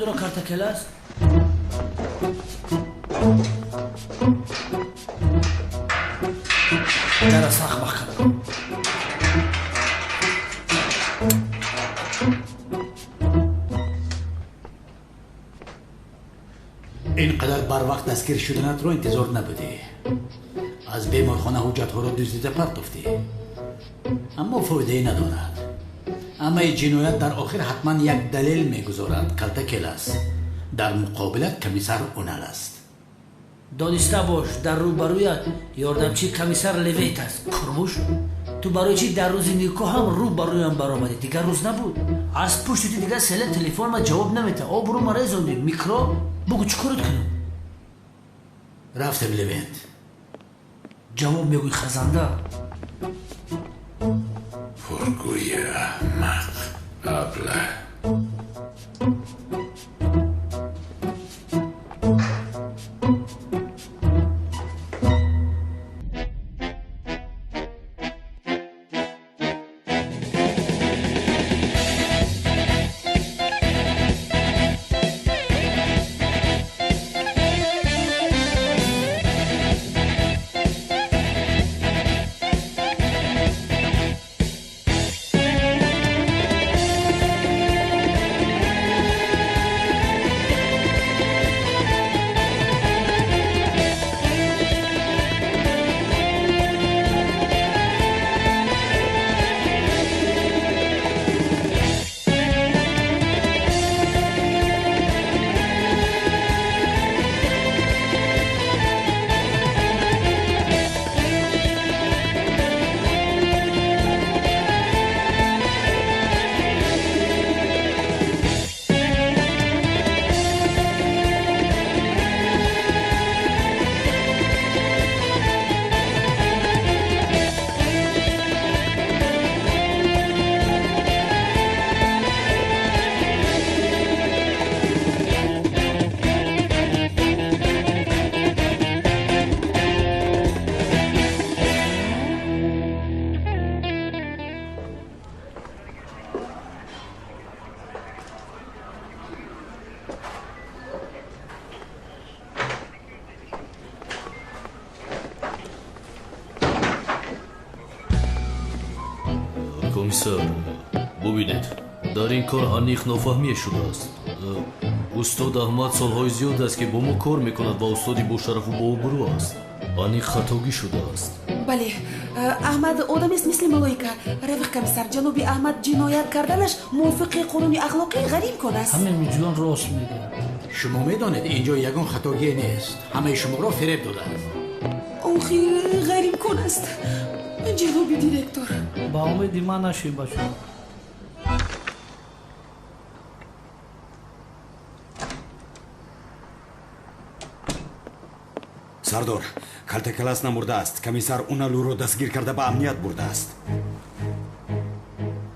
رو کارت کلاس در ساخ بخم اینقدر بر وقت دستگیر شدنت رو انتظار نبودی. از بیمارخانه حجت ها رو دزدیده پرتافتی، اما فایده ندارد. اما این جنایت در آخر حتما یک دلیل میگذارد. کلت کلاس در مقابلت کمیسر اونل است. دانسته باش در روبرویت یاردمچی کمیسر لیویت است. کرموش تو برای چی در روز نیکو هم روبرویم برآمدی؟ دیگر روز نبود. از پشت دیگر سله تلفن ما جواب نمیده. آبرو ما رزوندی. میکرو بگو چیکارت کنم؟ رفتم لیویت. جواب میگوی خزنده. پرگوی احمق ابله. کمیسر ببینید در این کار انیق نافهمی شده است. استاد احمد سالهای زیاد است که با ما کار میکند و استادی با شرف و با آبرو است. انیق خطاگی شده است. بله احمد آدم است مثل ملائکه. رفیق کمیسر جناب احمد جنایت کردنش موافق قانون اخلاقی غریب کن است. همه میجوان راست میگه. شما میدانید اینجا یگان خطاگی نیست. همه شما را فریب داده است. آخی غریب کن است جناب دیرکتور. با امید من نشی باشو. سردار کلت کلاس نمرده است. کمیسر اونالو رو دستگیر کرده به امنیت برده است.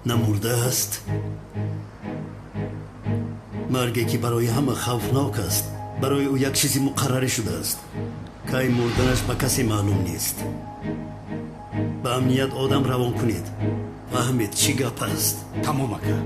نمرده است؟ مرگی که برای همه خوفناک است. برای او یک چیزی مقرر شده است. که مردنش به کسی معلوم نیست. به امنیت آدم روان کنید. فهمید چی گپ است؟ تمام اکا.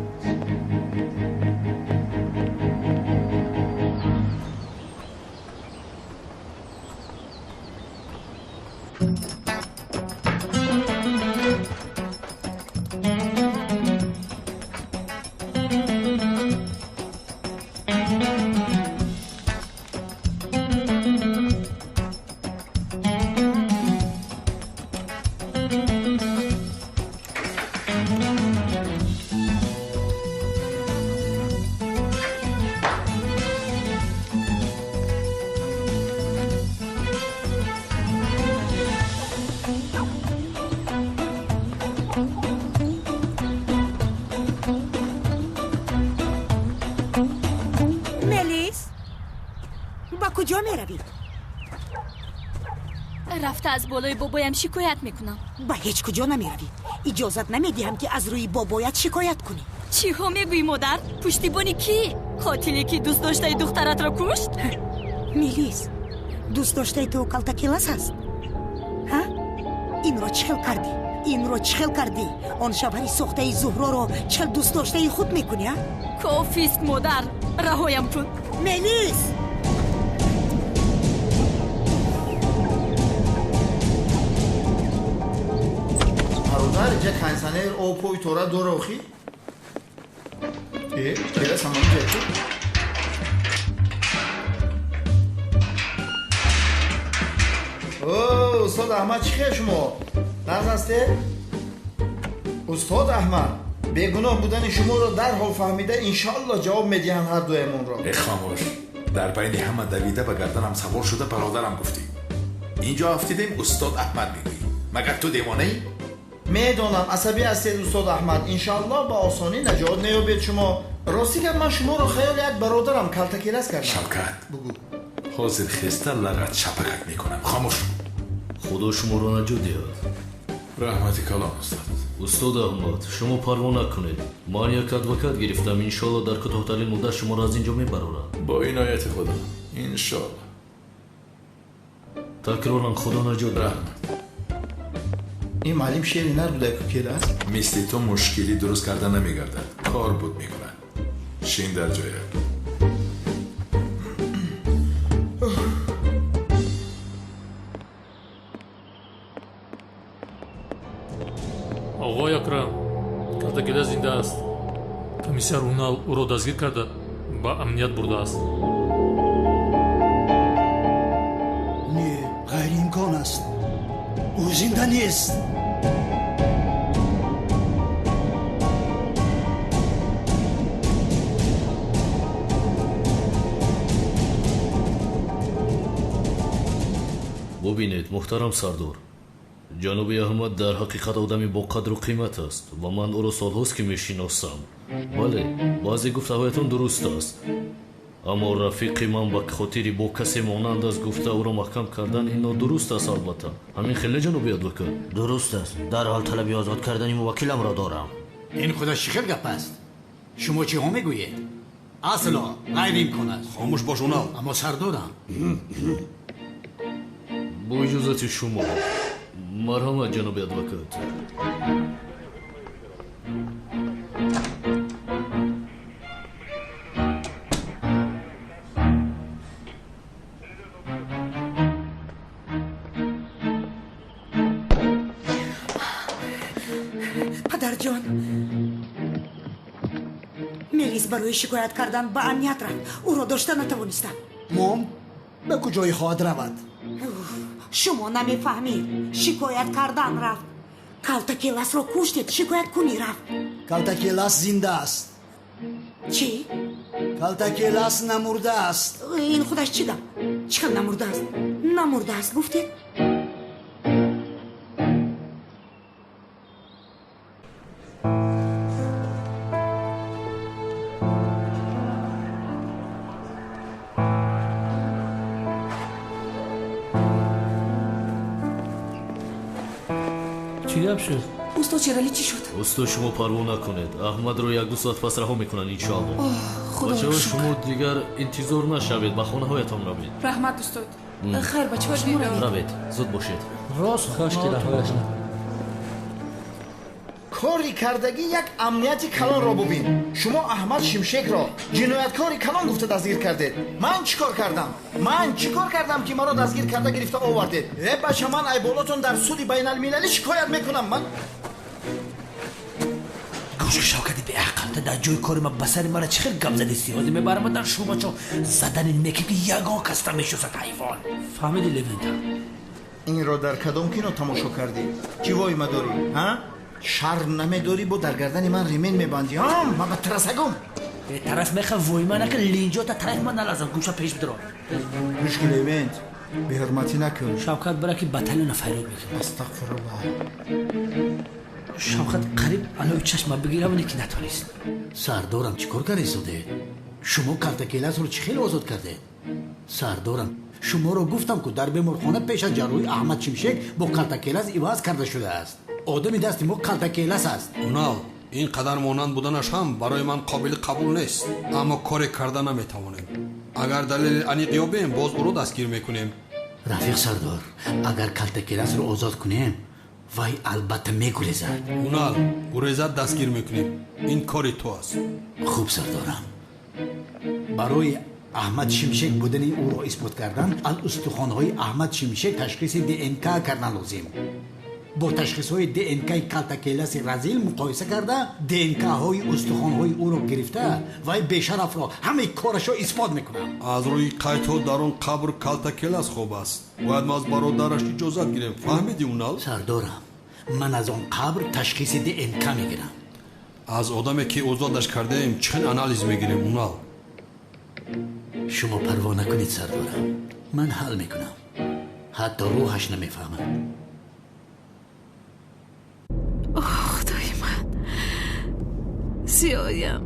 کجا می روی؟ رفته از بالای بابایم شکایت میکنم. با هیچ کجا نمی روی. اجازت نمیدیم که از روی بابایت شکایت کنی. چی ها میگوی مادر؟ پشتیبانی کی؟ قاتلی که دوست داشته دخترت را کشت؟ میلیس دوست داشته تو کلت کلاس هست؟ ها؟ این را چیکار کردی؟ این رو چخل کردی؟ آن شوهر سوخته زهرا رو چخل دوست داشته خود میکنی؟ کافیست مادر، رهایم کن. ملیس برادر اینجا کنسانه او پوی تورا دو روخی؟ چرا سامان جدی؟ اوه استاد احمد چی خیلی شما؟ نرز هسته؟ استاد احمد بیگناه بودن شما رو در حال فهمیده انشالله جواب میدین هر دویمون رو. خاموش، در بین همه دویده به گردنم سوار شده برادرم گفتی اینجا افتیدیم استاد احمد میگویی، مگر تو دیوانه ای؟ میدونم عصبی هستید استاد احمد، انشالله با آسانی نجات نیابید شما. راستی که من شما رو خیال یک برادرم کلتکیلس کردم. شوکت بگو. حاضر خسته لغت شپکک میکنم. خاموش خدا شما رو نجات دهد. رحمتی کلام استاد. استاد احمد شما پروا نکنید، من یک ادوکات گرفتم، انشالله در کوتاه‌ترین مدت شما را از اینجا میبرم. با عنایت خدا انشالله. تکرارا خدا نجات دهد. این معلم شیری نبوده که کیل است؟ مثل تو مشکلی درست کردن نمیگردد، کار بود میکنن. شین در جایه. آقای اکرم، کартакеля зинда аст. комиссар Унал ӯро дастгир карда ба амният бурдааст. не ғайриимкон аст, ӯ зинда нест. бубинед муҳтарам сардор, ҷаноби аҳмад дар ҳақиқат одами боқадру қимат аст ва ман ӯро солҳост ки мешиносам. бале, баъзе гуфтаҳоятон дуруст аст, аммо рафиқи ман ба хотири бо касе монанд аст гуфта ӯро маҳкам кардан ин нодуруст аст. албатта ҳамин хеле ҷаноби адвокат. дуруст аст, дар ҳол талаби озод кардани муваккиламро дорам. ин худаш чӣ хел гап аст? шумо чиҳо мегӯед? асло ғайриимкон аст. хомӯш бош Унал. аммо сардорам. бо иҷозати шумо. марҳамат ҷаноби адвокат. پدرجان ملیس برای شکایت کردن به امنیت رفت، او را داشته نتوانستم. мом ба куҷои хоҳад равад? شما نمیفهمید، شکایت کردن رفت. کلتکیلس را کشتید، شکایت کنی رفت. калтакелас зинда аст. چی؟ калтакелас намурда аст. این خودش چی گفت؟ چیکار نمرده است؟ نمرده است گفتید؟ чӣ гап шуд? استاد چرالی چی شد؟ استاد شما پروا نکنید، احمد رو یک دو ساعت پس رها میکنن انشاءالله. خدا بچه رو ها شکر. شما دیگر انتظار نشوید، به خانه هایتان روید. رحمت استاد. خیر بچه ها شما روید. روید زود باشید. рост кашки раҳояш накун. کاری کردگی یک امنیتی کلان را ببین. شما احمد شمشک را جنایتکاری کلان گفته دستگیر کردید. من چیکار کردم؟ من چیکار کردم که مرا دستگیر کرده گرفته آوردید؟ بچه من ای بالاتون در سود بین المللی شکایت میکنم. من گوش شوکتی به عقل در جای کار ما بسر مرا چه خیلی گم زدی سیازی میبرم در شما چو زدن نکی که یگان کسته میشوست حیوان. فهمیدی لیونتا؟ این را در کدام کینو تماشا کردی؟ چی وای مداری؟ ها؟ شر نمیداری با در گردن من ریمین میبندی؟ ها؟ مگه ترسگم؟ به طرف میخواه وای من که لینجا تا طرف من نلازم گوشا پیش بدرم. مشکل لیونت به حرمتی نکن. شوکت برای که بطلون فیروب بکن. استغفرالله. شوکت قریب علوی چشم بگیرم ونی که نتونست. سردارم چیکار کردی سوده؟ شما کلتکیلس رو چی خیلی آزاد کرده؟ سردارم شما رو گفتم که در بیمارخانه پیش از جراحی احمد شمشک با کلتکیلس عوض کرده شده است. آدمی دست ما کلتکیلس است. Унал, ин қадар монанд буданаш ҳам барои ман қобили қабул нест, аммо коре карда наметавонем. агар далели аниқ ёбем, боз ӯро дастгир мекунем. رفیق سردار اگر کلتکیلس رو آزاد کنیم وای البته میگریزد. اونال گریزت دستگیر میکنیم. این کاری تو است. خوب سردارم. برای احمد شمشک بودن او را اثبات کردن از استخوان‌های احمد شمشک تشخیص DNK کردن لازم. با تشخیص‌های DNK کالتاکیلاس رزیل مقایسه کرده DNK های استخوان‌های او را گرفته و بیشرف را همه کارش را اثبات میکنم. از روی قیدها در اون قبر کالتاکیلاس خوب است. باید ما از برادرش اجازت گیریم. فهمیدی اونال؟ سردارم من از اون قبر تشخیص DNK میگیرم. از آدمی که اوزادش کرده ایم چند انالیز میگیریم اونال؟ شما پروا نکنید سردارم. من حل میکنم. حتی روحش نمیفهمم. خدای من زیایم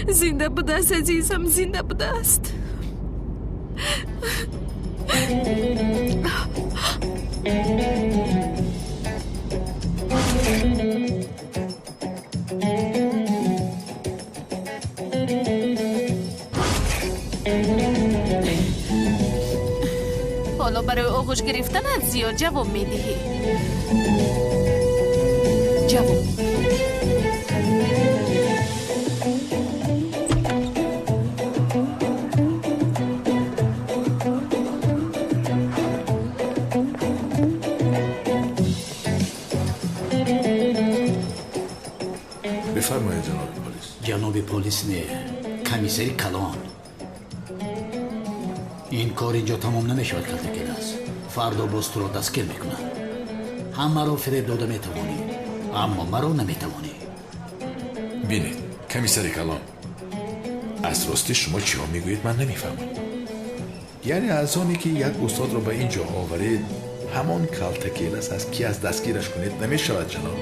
زنده بوده است عزیزم زنده بوده است. حالا برای آغوش گرفتن از زیاد جواب میدهی. جواب بفرمایید جناب پلیس. جناب پلیس نه، کمیسری کلان. این کار اینجا تمام نمیشود کالتاکیلاس. فردا باز تو را دستگیر میکنم. همه را فریب داده میتوانی اما مرا نمیتوانی. بینید کمیسر کلان، از راستی شما چی ها میگویید من نمیفهمم. یعنی از آنی که یک استاد را به اینجا آورید همان کالتاکیلاس است که از دستگیرش کنید نمیشود جناب.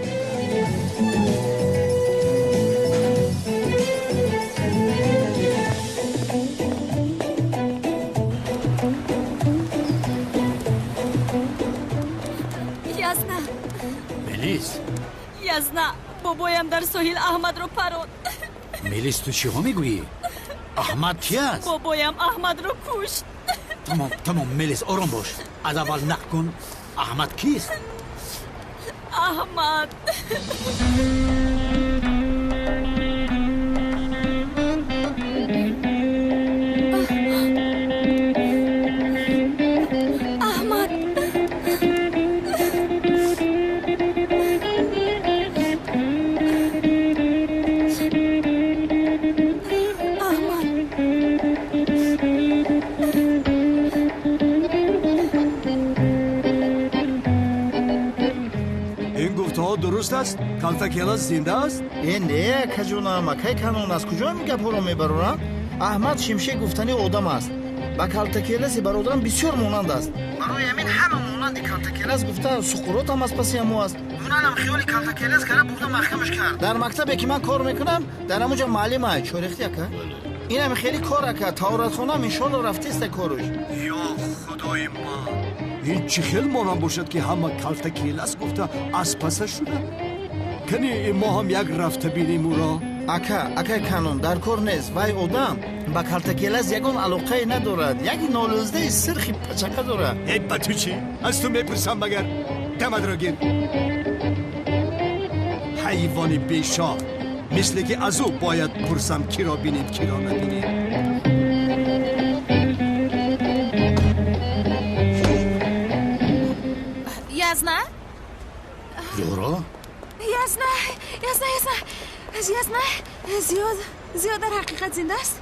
یزنا بابایم در ساحل احمد رو پرد. میلیس تو چی ها میگویی؟ احمد کی است؟ بابایم احمد رو کشت. تمام میلیس آرام باش. از اول نقل کن. احمد کیست؟ احمد درست است؟ کالتاکیلاس زنده است؟ نه کجونا کی کانون است کجا میگه پرو میبرورن؟ احمد شمشک گفتنی آدم است. با کالتاکیلاس برادرم بسیار مانند است. برای همین همه مانند کالتاکیلاس گفته سقراط هم از پس همو است. اونم خیال کالتاکیلاس کرده برده محکمش کرد. در مکتبی که من کار میکنم در همونجا معلم است. چورختی که اینم خیلی کار کرد. تورات خونم ان شاء الله رفته است کارش. یا خدای من، این چه خیلی مانم باشد که همه کالتاکیلاس گفته از پس شده. کنی ما هم یک رفته بینیم او را. اکا کانون در کار نیست. وای آدم با کالتاکیلاس یگان علاقه ندارد. یک نالوزده سرخی پچکه دارد. ای با تو چی؟ از تو میپرسم مگر؟ دمد را گیر. حیوان بیشار مثل که از او باید پرسم کی را بینید کی را نبینید. یزنا؟ زهرا؟ یزنا زیاد در حقیقت زنده است؟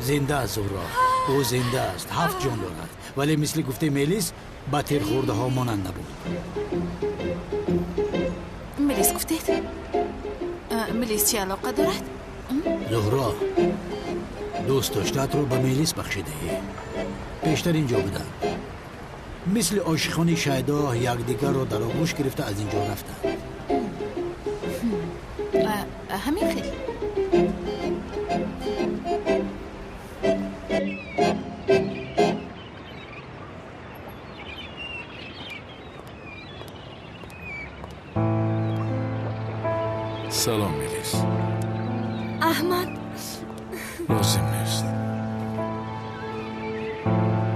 زنده است زهرا. او زنده است. 7 جان دارد. ولی مثل گفته میلیس با تیر خورده ها مانند نبود. میلیس گفتید؟ میلیس چی علاقه دارد؟ زهرا دوست داشتت رو به میلیس بخشیده. پیشتر اینجا بودن. مثل عاشقان شیدا یکدیگر رو در آغوش گرفته از اینجا رفتن. همین خیلی. سلام میلیس. احمد لازم نیست.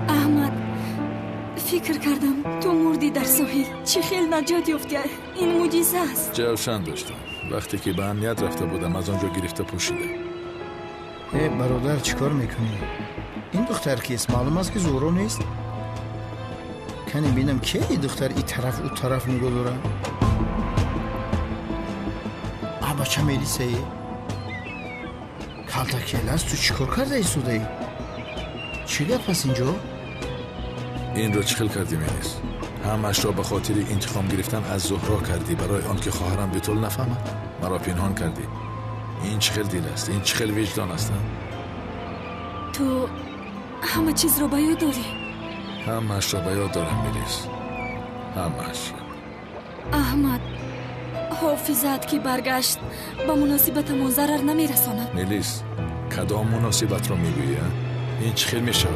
احمد فکر کردم تو مردی در ساحل. چه خیلی نجات یافتی. این معجزه است. جوشن داشتم. وقتی که به امنیت رفته بودم از آنجا گرفته پوشیده. برادر چیکار میکنی؟ این دختر کیست؟ معلوم است که زهرا نیست. کنی ببینم کی این دختر این طرف اون طرف نگاه داره. بچه میلیسه ای؟ کالتاکیل است. تو چیکار کرده ای سوده ای؟ چی گفت پس اینجا؟ این رو چخل کردی میلیس؟ همش را به خاطر انتقام گرفتن از زهرا کردی برای آن که خواهرم به طول نفهمد. مرا پنهان کردی. این چخل دیل است. این چخل وجدان است. تو همه چیز رو به یاد داری؟ همش را به یاد دارم میلیس. همش. احمد حافظت که برگشت با مناسبتمون ضرر نمیرساند. میلیس کدام مناسبت رو میگویی؟ این چه خیلی میشود؟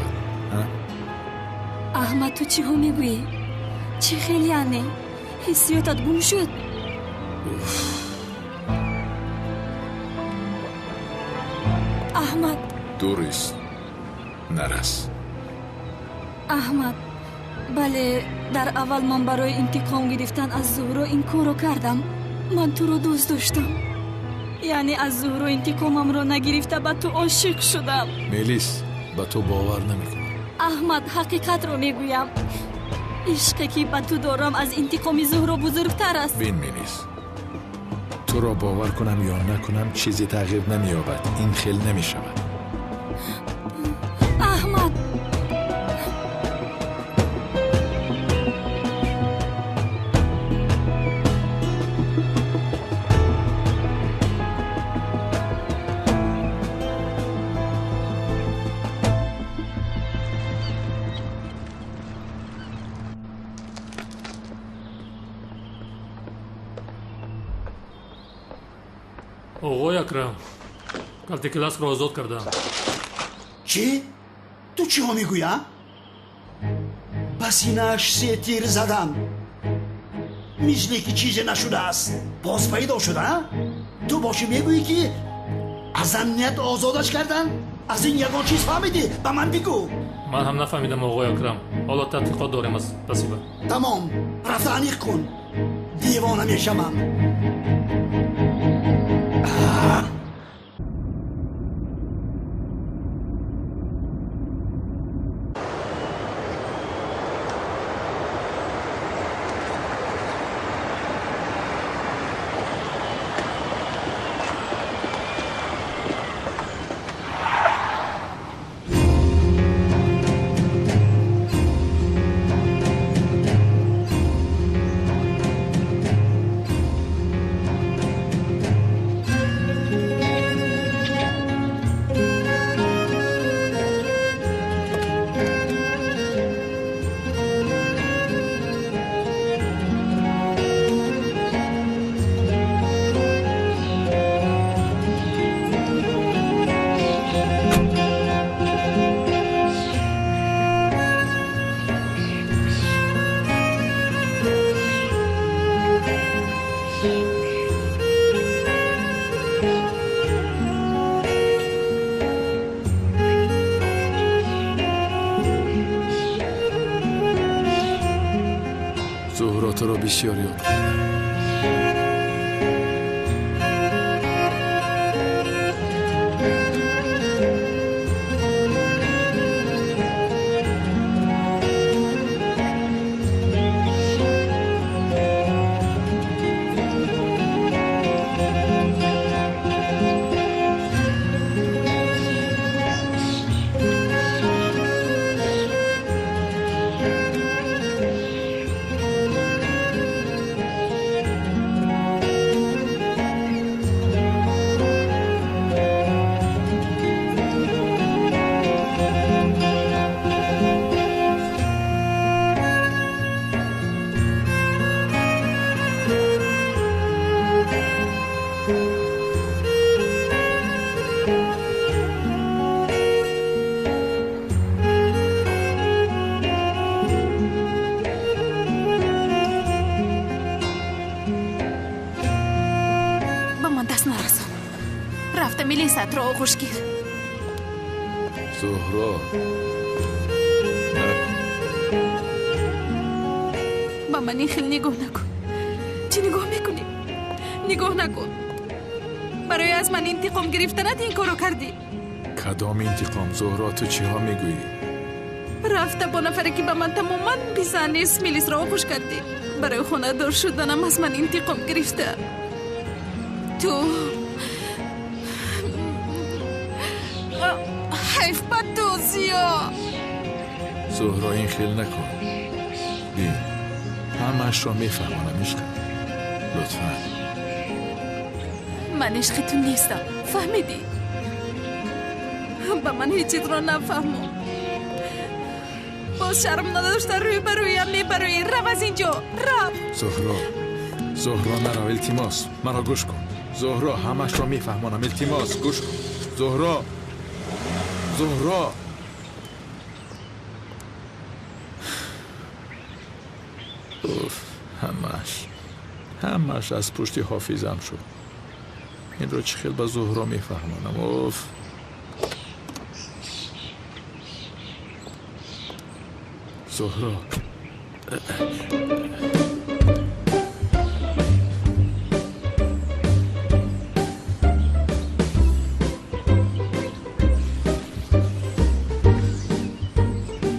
احمد تو چی ها میگویی؟ چه خیلی یعنی؟ حسیاتت گم شد؟ احمد دوریست نرس. احمد بله در اول من برای انتقام گرفتن از زهرا این کارو کردم. من تو رو دوست داشتم. یعنی از زهرا انتقامم رو نگرفته به تو عاشق شدم. میلیس به تو باور نمیکنم. احمد حقیقت رو میگویم. عشقی که به تو دارم از انتقام زهرا بزرگتر است. بین میلیس تو را باور کنم یا نکنم چیزی تغییر نمییابد. این خیلی نمیشود. احمد آقای اکرم کالت کلاس رو آزاد کردم. چی؟ تو چی ها میگویم؟ بسینش 3 تیر زدم. مثل که چیزی نشده است. باز پیدا شده؟ تو باشی میگویی که از امنیت آزادش کردن؟ از این یگان چیز فهمیدی؟ به من بگو. من هم نفهمیدم آقای اکرم. حالا تحقیقات داریم از پسیبه. تمام رفت انیق کن. دیوانه میشمم. زهرا تو را بسیار یاد کردم. میلیست را خوشگیر. زهرا نکن. با من این خیلی نگاه نکن. چی نگاه میکنی؟ نگاه نکن. برای از من انتقام گرفتنت این کارو کردی. کدام انتقام زهرا؟ تو چی ها میگویی؟ رفته با نفره که به من تماما بیزن نیست میلیس را خوش کردی. برای خونه دار شدنم از من انتقام گرفته. تو حیف با تو زیا. زهرا این خیل نکن. بین همش را میفهمانم عشق. لطفا. من عشق تو نیستم، فهمیدی؟ با من هیچ چیز را نفهمم. باز شرم نداشته روی برویم میبروی. رو از اینجا رو. زهرا نرو التماس مرا گوش کن. زهرا همش را میفهمانم التماس گوش کن. زهرا اوف همش از پشتی حافظم شد. این رو چه خیلی با زهرا میفهمانم. اوف زهرا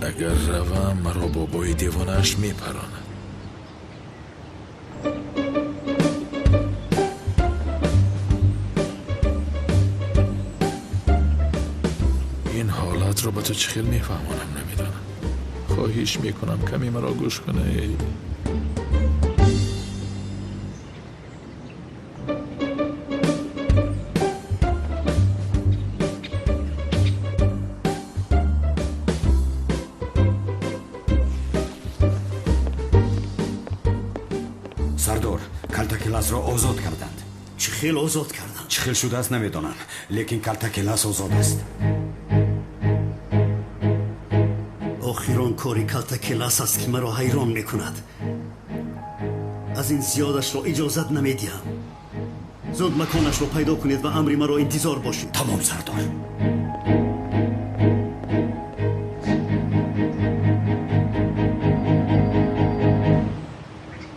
اگر روم مرا بابای دیوانش میپراند. این حالت رو با تو چه خیلی میفهمانم نمیدانم. خواهیش میکنم کمی مرا گوش کنه. سردار کلتکلاس را آزاد کردند. چه خیل آزاد کردند؟ چه خیل شده است نمیدانم، لیکن کلتکلاس آزاد است. آخران کاری کلتکلاس است که مرا حیران میکند. از این زیادش را اجازت نمیدیم. زود مکانش را پیدا کنید و امری مرا انتظار باشید. تمام سردار.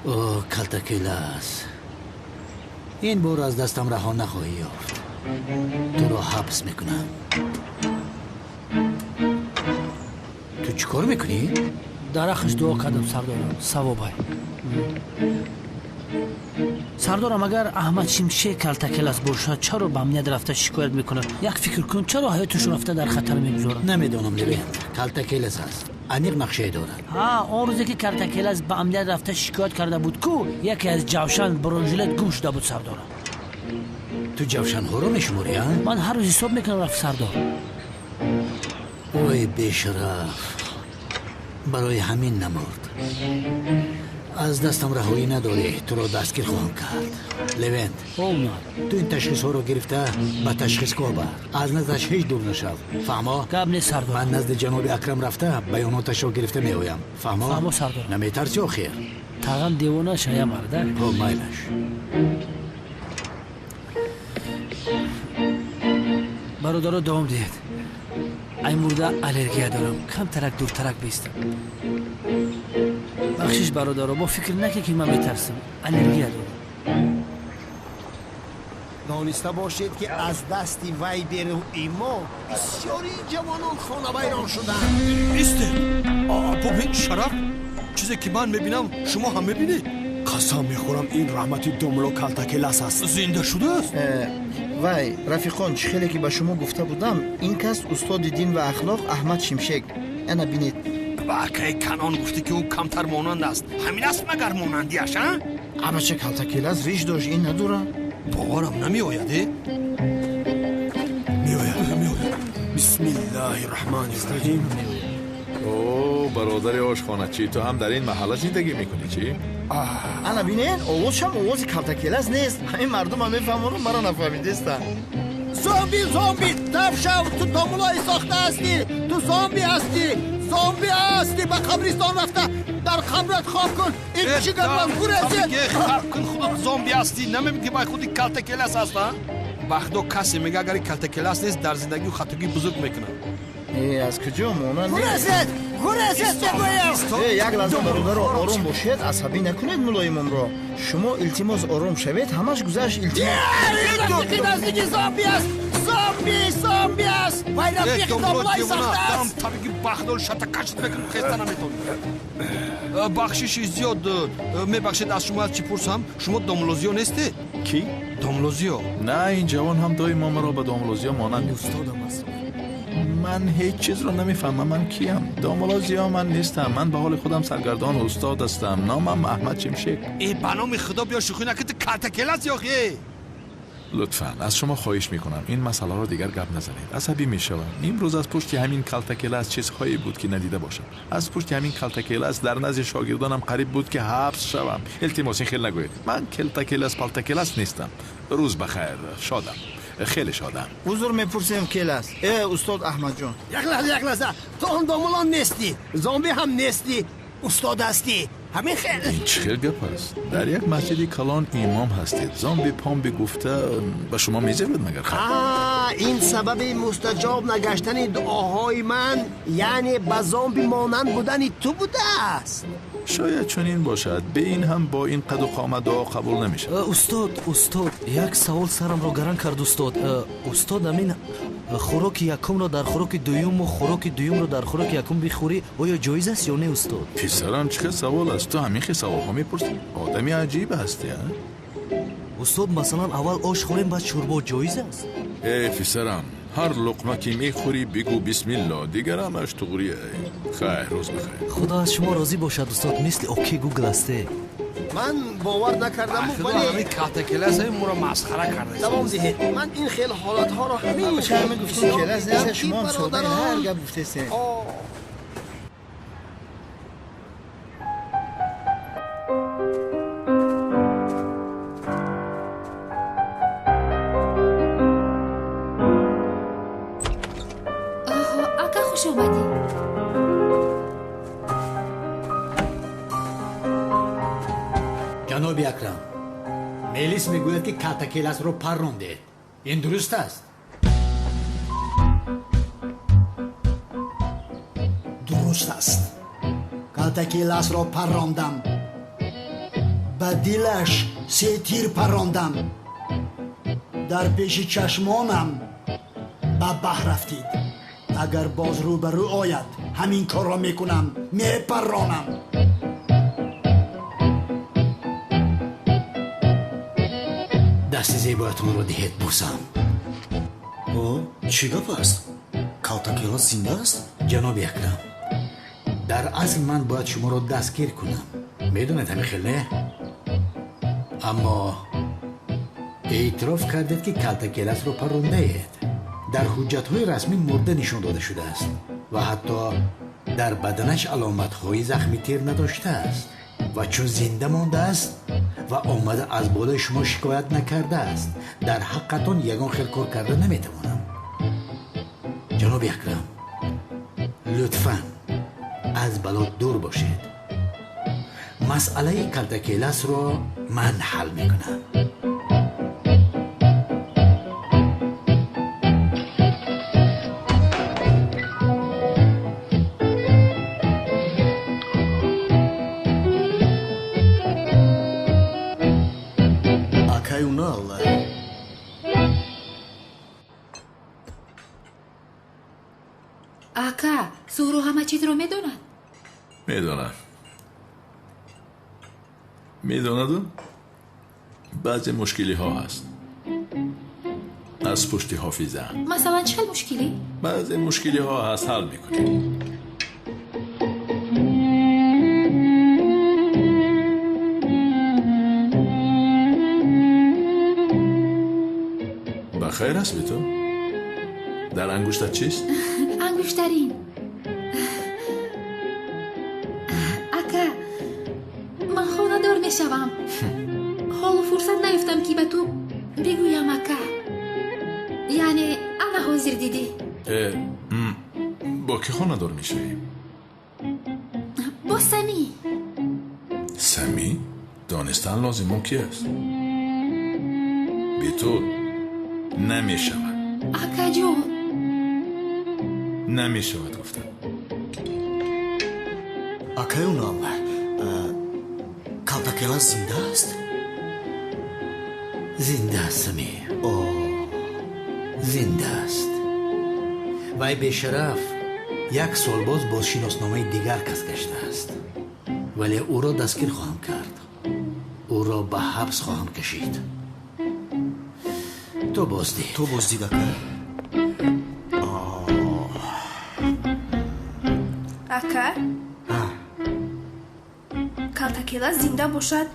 اوه کلتکلاس، این بار از دستم رها نخواهی یافت. تو را حبس میکنم. تو چی کار میکنی؟ درخش دعا کردم سردارم. ثوابای سردارم اگر احمد شمشیر کلتکلاس باشد چرا به امنیت رفته شکایت میکنه؟ یک فکر کن چرا حیاتش رفته در خطر میگذارد؟ نمیدونم لبند. کلتکلاس است. انیق نقشه دارد. اون روزی که کلتکلاس به امنیت رفته شکایت کرده بود کو یکی از جوشن برونژلت گوش داده بود سردارم. تو جوشن ها رو میشموری ها؟ من هر روز حساب میکنم رفت سردار. اوی بیشرف، برای همین نمرد. از دستم رهایی نداری. تو رو دستگیر خواهم کرد. لوند تو این تشخیص ها رو گرفته به تشخیص کار بر. از نزدش هیچ دور نشو. فهما؟ قبل سردار. من نزد جناب اکرم رفته بیاناتش رو گرفته میایم. فهما سردار. نمیترسی آخر؟ تقام دیوانه شاید مرده. مایلش. برادر دوام دید. این مورد الرژی دارم. کم ترک دور ترک بیستم. بخشش برادر با فکر نکه که من میترسم. الرژی دارم. دانسته باشید که از دستی وی بیرو ایما بسیاری جوانان خانه ویران شدند. ایسته ببین شرف چیزی که من میبینم شما هم میبینید. قسم میخورم این رحمتی دوملو کلتکلاس است. زنده شده است. وای رفیقان خیلی که به شما گفته بودم این کس استاد دین و اخلاق احمد شمشک. انا بینید. واقعی کنان گفتی که او کمتر مانند است. همین است مگر مانندیش ها؟ اما چه کلتکلاس ریش داشت این نداره؟ باورم نمی آیده؟ می آید. بسم الله الرحمن الرحیم. اوه برادر آشخانه چی تو هم در این محله زندگی میکنی چی؟ انا بینین آواز هم آواز کلتکلاس نیست. همین مردم هم میفهمونم مرا نفهمیدستن. زامبی دف شو. تو دوملای ساخته هستی. تو زامبی هستی به قبرستان رفته در قبرت خواب کن. این چی گرم گورزی خواب کن خودت زامبی هستی نمیگی بای خودی کلتکلاس هست ها؟ وقتا کسی میگه اگر کلتکلاس نیست در زندگی خطاگی بزرگ میکنه. از کجا مانند گورست بگویم یک لحظه برادر آروم باشید عصبی نکنید ملایمانро شما التماس آروم شوید همش گذشت رفیقی نزدیکی زامبی است زامبی است وای رفیق داملای ساخته است табиги бахдол шатакашт мекунам хеста наметавонам бахшиши зиёд мебахшед аз шумо аз чӣ пурсам шумо домлозиё нестед ки домлозиё на ин ҷавон ҳам доимо маро ба домлозиё монанд устодам аст ман ҳеҷ чизро намефаҳмам ман киям домлозиё ман нестам ман ба ҳоли худам саргардон устод ҳастам номам аҳмад чимшек ба номи худо биё шӯхӣ накунед картакелас ёхе лутфан аз шумо хоҳиш мекунам ин масъаларо дигар гап назанед асабӣ мешавам имрӯз аз пушти ҳамин калтакелас чизҳое буд ки надида бошам аз пушти ҳамин калтакелас дар назди шогирдонам қариб буд ки ҳабс шавам илтимос ин хел нагӯед ман келтакелас палтакелас нестам рӯз бахайр шодам хеле шодам узр мепурсем келас устод аҳмадҷон як лаҳза ту он домулон нестӣ зомби ҳам нестӣ устод ҳастӣ ҳамин хел ин чӣ хел гап аст дар як масҷиди калон имом ҳастед зомби помби гуфта ба шумо мезевад магар ин сабаби мустаҷоб нагаштани дуоҳои ман яъне ба зомби монанд будани ту будааст шояд чунин бошад бе ин ҳам бо ин қаду қомат дуо қабул намешавад устод як савол сарамро гаран кард устод амин хӯроки якумро дар хӯроки дуюму хӯроки дуюмро дар хӯроки якум бихӯрӣ оё ҷоиз аст ё не устод писарам чӣ хел савол аст ту ҳамин хел саволҳо мепурсӣ одами аҷиб ҳастӣ устод масалан аввал ош хӯрем баъд шӯрбо ҷоиз аст писарам ҳар луқма ки мехӯрӣ бигӯ бисмилло дигарамаш туғрия хайр рӯз бахайр худо аз шумо розӣ бошад устод мисли оки гугл асте ман бовар накардаму вале картакеласа моро масхара карда давом диҳед ман ин хел ҳолатҳоро ҳамеша мегуфтем келас нест шумо ҳам содаи ҳар гап гуфтесен ҷаноби акрам мелис мегӯяд ки калтакеласро паррондед ин дуруст аст дуруст аст калтакеласро паррондам ба дилаш се тир паррондам дар пеши чашмонам ба баҳ рафтид агар боз рӯбарӯ ояд ҳамин корро мекунам мепарронам дасти зебоятонро диҳед бусам чӣ гап аст калтакелас зинда аст ҷаноби акрам дар асл ман бояд шуморо дастгир кунам медонед ҳамин хел не аммо эътироф кардед ки калтакеласро паррондаед дар ҳуҷҷатҳои расмӣ мурда нишон дода шудааст ва ҳатто дар баданаш аломатҳои захми тир надоштааст ва чун зинда мондааст ва омада аз болои шумо шикоят накардааст дар ҳаққатон ягон хел кор карда наметавонам ҷаноби акрам лутфан аз бало дур бошед масъалаи калтакеласро ман ҳал мекунам ака зӯҳру ҳама чизро медонад медонаду баъзе мушкилиҳо ҳаст аз пушти ҳофиза масалан чӣ хел мушкилӣ баъзе мушкилиҳо ҳаст ҳал мекунем бахайр ҳастби ту дар ангуштат чист ангуштарин ака ман хонадор мешавам ҳолу фурсат наёфтам ки ба ту бигӯям ака яъне ана ҳозир дидӣ бо кӣ хонадор мешавӣ бо самӣ самӣ донистан лозимо ки аст бе ту намешавад акаҷон نمیشود گفتم. акай унал калтакелас зинда аст? зинда аст самир, зинда аст. вай бешараф як сол боз бо шиносномаи дигар кас гаштааст, вале ӯро дастгир хоҳам кард, ӯро ба ҳабс хоҳам кашид. ту боздид ака? ака калтакелас зинда бошад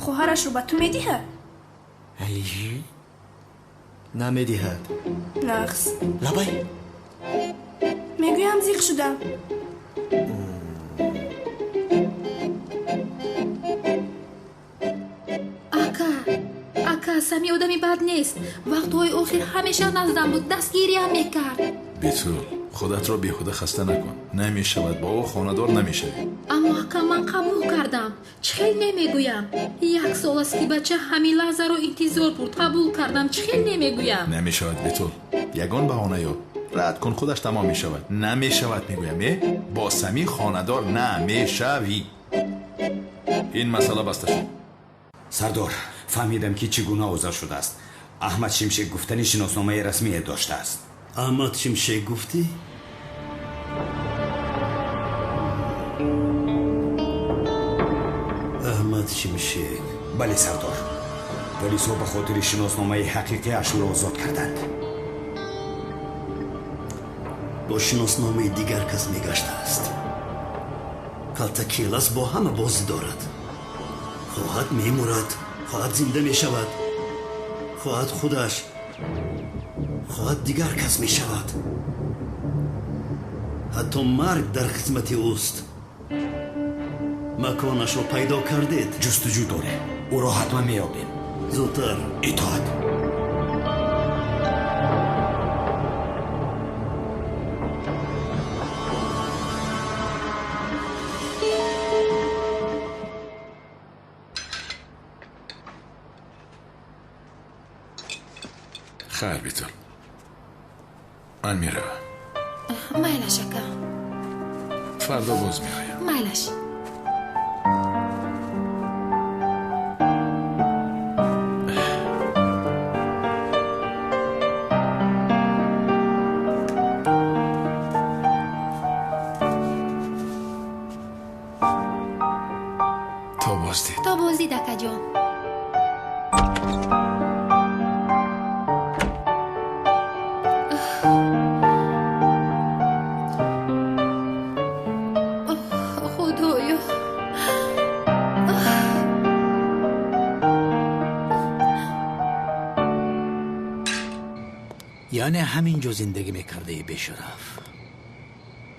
хоҳарашро ба ту медиҳад? намедиҳад. нақс лабай мегӯям зиқ шудам. ака сами одами бад нест. вақтҳои охир ҳамеша наздам буд, дастгириам мекард. битул худатро беҳуда хаста накун. намешавад ба ӯ хонадор намешавӣ. аммо ака ман қабул кардам. чӣ хел намегӯям? 1 сол аст ки бача ҳамин лаҳзаро интизор бурд. қабул кардам. чӣ хел намегӯям? намешавад битул. ягон баҳона ёб. рад кун, худаш тамом мешавад. намешавад мегӯям. бо сами хонадор намешавӣ. ин масъала баста шуд. сардор фаҳмидам ки чӣ гуна озар шудааст. аҳмад шимшек гуфтани шиносномаи расмие доштааст. аҳмад шимшек гуфтӣ? аҳмад шимшек? бале сардор, полисҳо ба хотири шиносномаи ҳақиқиаш ӯро озод карданд. бо шиносномаи дигар кас мегаштааст. калтакелас бо ҳама бозӣ дорад. хоҳад мемурад, хоҳад зинда мешавад, хоҳад худаш, хоҳад дигар кас мешавад. ҳатто марг дар хизмати ӯст. маконашро пайдо кардед? ҷустуҷӯ дорем. ӯро ҳатман меёбем. зудтар. итоат. хайр битул. ман меравам. майлаш ака. фардо боз меоям. майлаш. то боздид акаҷон. یعنی همین جو زندگی میکرده بشرف.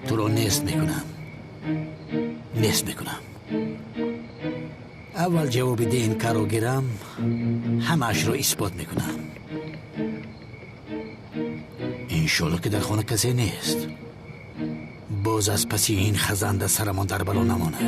تو رو نیست میکنم. اول جواب ده این کارو گیرم، همش رو اثبات میکنم. انشالله که در خانه کسی نیست. باز از پسی این خزنده سرمان در بلا نماند.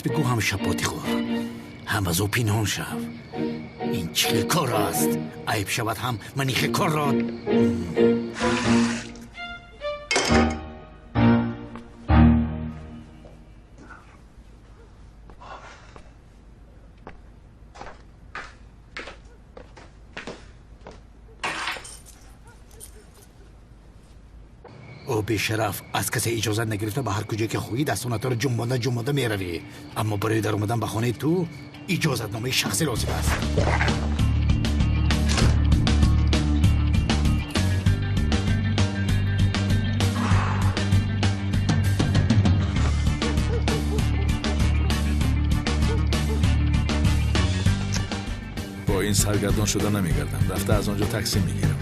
بگو هم شپاتی خور، هم از او پینهان شو. این چه کار است؟ عیب شود هم منیخ کار را. او به شرف از کسی اجازه نگرفته به هر کجا که خویی دستانت رو جنبانده میروی، اما برای در اومدن به خانه تو اجازت نامه شخصی لازم است. با این سرگردان شده نمیگردم، رفته از آنجا تاکسی میگیرم.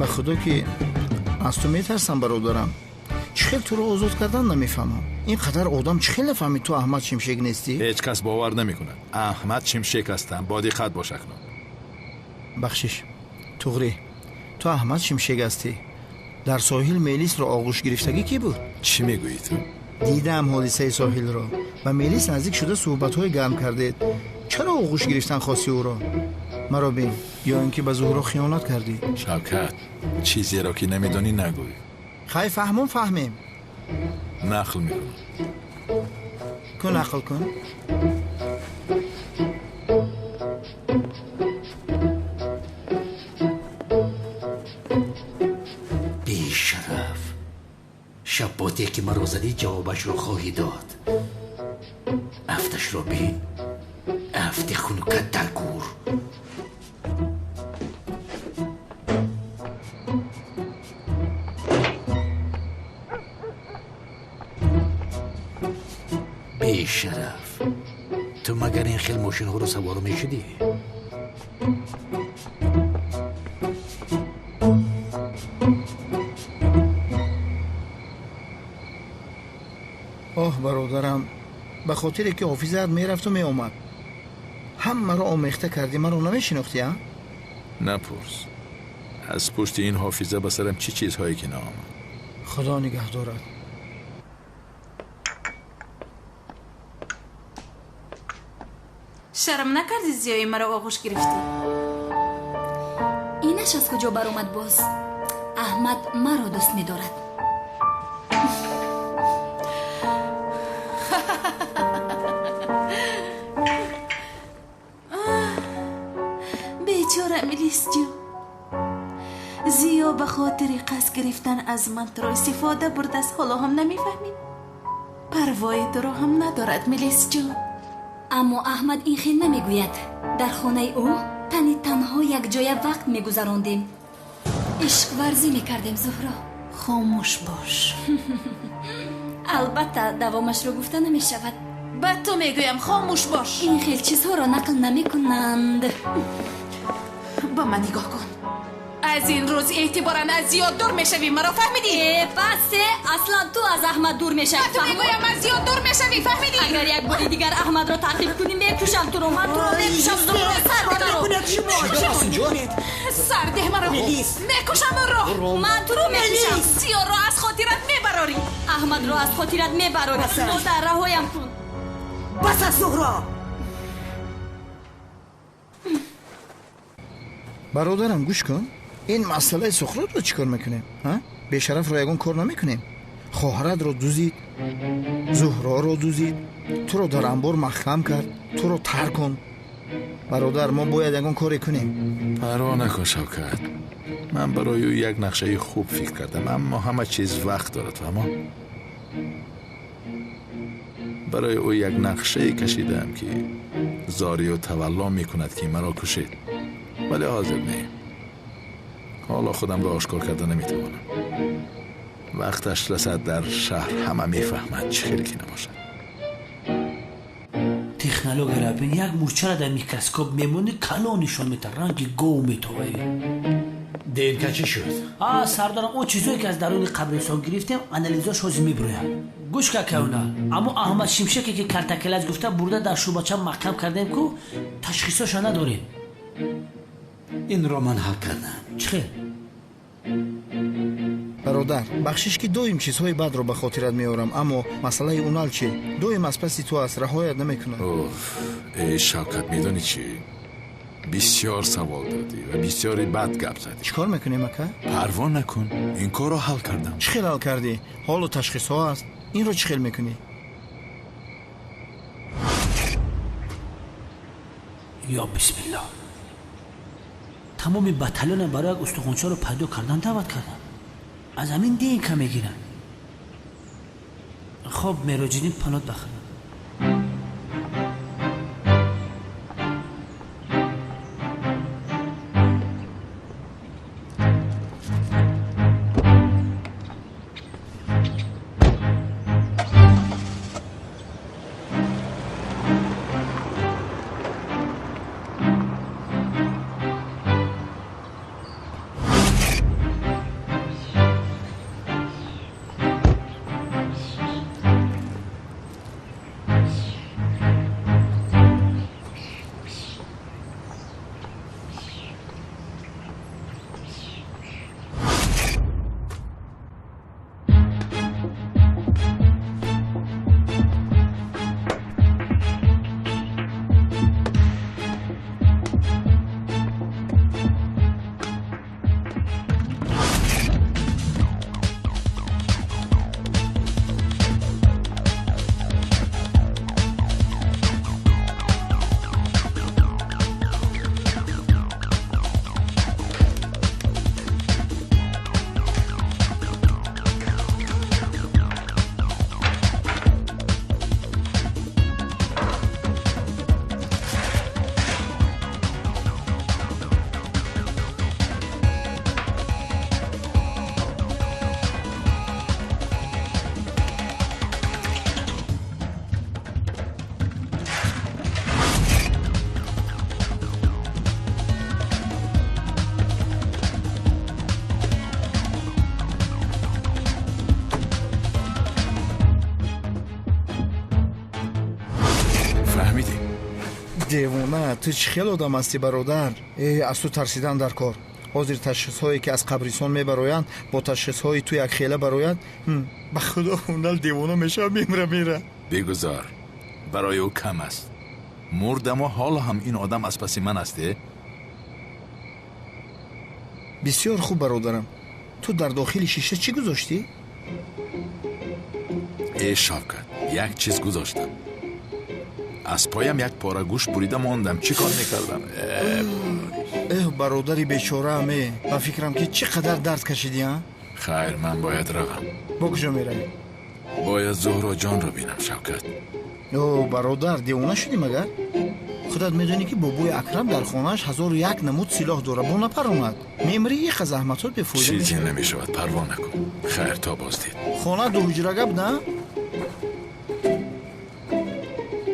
خدا که از تو میترسم برادرم. چخیل تو رو آزاد کردن نمیفهمم. اینقدر آدم چخیل نفهمید تو احمد شمشک نیستی؟ هیچ کس باور نمیکنه احمد شمشک هستم. با دقت باش کنم. بخشش توغری، تو احمد شمشک هستی. در ساحل میلیس رو آغوش گرفتگی کی بود؟ چی میگویی تو؟ دیدم حادثه ساحل رو و میلیس نزدیک شده صحبت‌های گرم کردید. چرا آغوش گرفتن خواستی او رو؟ مرا بین، یا اینکه به زهرا خیانت کردی؟ شوکت، چیزی را که نمیدانی نگوی. خیلی فهمیم. نقل میکنم. کن نقل کن. بی شرف، شباتی که مرا زدی جوابش رو خواهی داد. افتش رو بین، افت خونکت در گور. بی شرف، تو مگر این خیل ماشین ها رو سوار میشدی؟ آه برادرم، به خاطر که حافظت میرفت و میامد هم مرا آمیخته کردی، مرا نمیشناختی ها؟ نپرس. از پشت این حافظه به سرم چی چیزهایی که نامد. خدا نگه دارد. شرم نکردی زیایی مرا آغوش گرفتی؟ اینش از کجا بر اومد باز؟ احمد مرا دوست می‌دارد. بیچاره میلیس جون، زیا به خاطر قصد گرفتن از من تو را استفاده برده است. حالا هم نمیفهمی؟ پروای تو را هم ندارد میلیس جون. اما احمد این خیل نمیگوید. در خانه او تنها یک جای وقت میگذراندیم. عشق ورزی میکردیم. زهرا خاموش باش. البته دوامش رو گفته نمیشود. به تو میگویم خاموش باش. این خیل چیزها را نقل نمیکنند. با من نگاه کن. از این روز اعتباراً از زیاد دور میشوی. مرا فهمیدی؟ پس اصلا تو از احمد دور میشوی. تو میگویم از زیاد دور میشوی. فهمیدی؟ اگر یک بار دیگر احمد را تعقیب کنیم میکشم تو رو. من تو رو میکشم. سرده مرا. میکشم رو. من تو رو میکشم. زیا را از خاطرت میبراری. احمد را از خاطرت میبراری. تو در رهایم کن. بس از زهرا. برادرم گوش کن. این مسئله سخرات رو چیکار میکنیم؟ به شرف را یگان کار نمیکنیم. خواهرت رو دوزید، زهرا رو دوزید، تو رو در انبار محکم کرد، تو رو ترک کن. برادر ما باید یگان کاری کنیم. پروا نکن شوکت، من برای او یک نقشه خوب فکر کردم، اما همه چیز وقت دارد. فهمم؟ برای او یک نقشه کشیدم که زاری و تولا میکند که مرا کشید، ولی حاضر نیم. حالا خودم را آشکار کرده نمیتوانم. وقتش رسد در شهر همه میفهمند چه خیلی که نباشد. تکنولوژی را بین یک مورچه را در میکروسکوپ میمونه کلانشون میتر رنگ گو میتوه. دیر که چی شد؟ سردارم اون چیزایی که از درون قبرستان گرفتیم انالیزاش حاضر میبرویم. گوش که اونا اما احمد شمشکی که کلتکلج گفته برده در شوباچه محکم کردیم که تشخیصش نداریم. این را من حل کردم. چه؟ برادر بخشش که دویم چیزهای بد رو به خاطرت میارم اما مسئله اونال چی؟ دویم از پس تو است رهایت نمیکنه. ای شوکت میدونی چی؟ بسیار سوال دادی و بسیاری بد گپ زدی. چیکار میکنی مکه؟ پروا نکن این کار رو حل کردم. چی خیلی حل کردی؟ حال و تشخیص ها است. این رو چی خیلی میکنی؟ یا بسم الله. تمامی بطلان برای استخونچا رو پیدا کردن دعوت کردن. از همین دین که میگیرن. خب میراجینی پنات بخرن. دیوانه تو چی خیلی آدم هستی برادر؟ از تو ترسیدن در کار. حاضر تشخیص هایی که از قبرستان میبرویند با تشخیص هایی تو یک خیله بروید به خدا اونال دیوانه میشه میره. بگذار برای او کم است. مردم و حالا هم این آدم از پس من استه. بسیار خوب برادرم. تو در داخل شیشه چی گذاشتی؟ ای شوکت یک چیز گذاشتم. از پایم یک پاره گوشت بریده ماندم. چی کار میکردم؟ برادری بیچاره همه. با فکرم که چقدر درد کشیدی ها؟ خیر من باید روم. با کجا میروی؟ باید زهرا جان رو بینم شوکت. برادر دیوانه شدی مگر؟ خودت میدونی که بابوی اکرم در خانهش 1001 نمود سلاح داره. با نپروند میمری یک از زحمتات بفویده. چیزی نمیشود پروا نکن. خیر تا بازدید. خانه 2 حجره گپ نه؟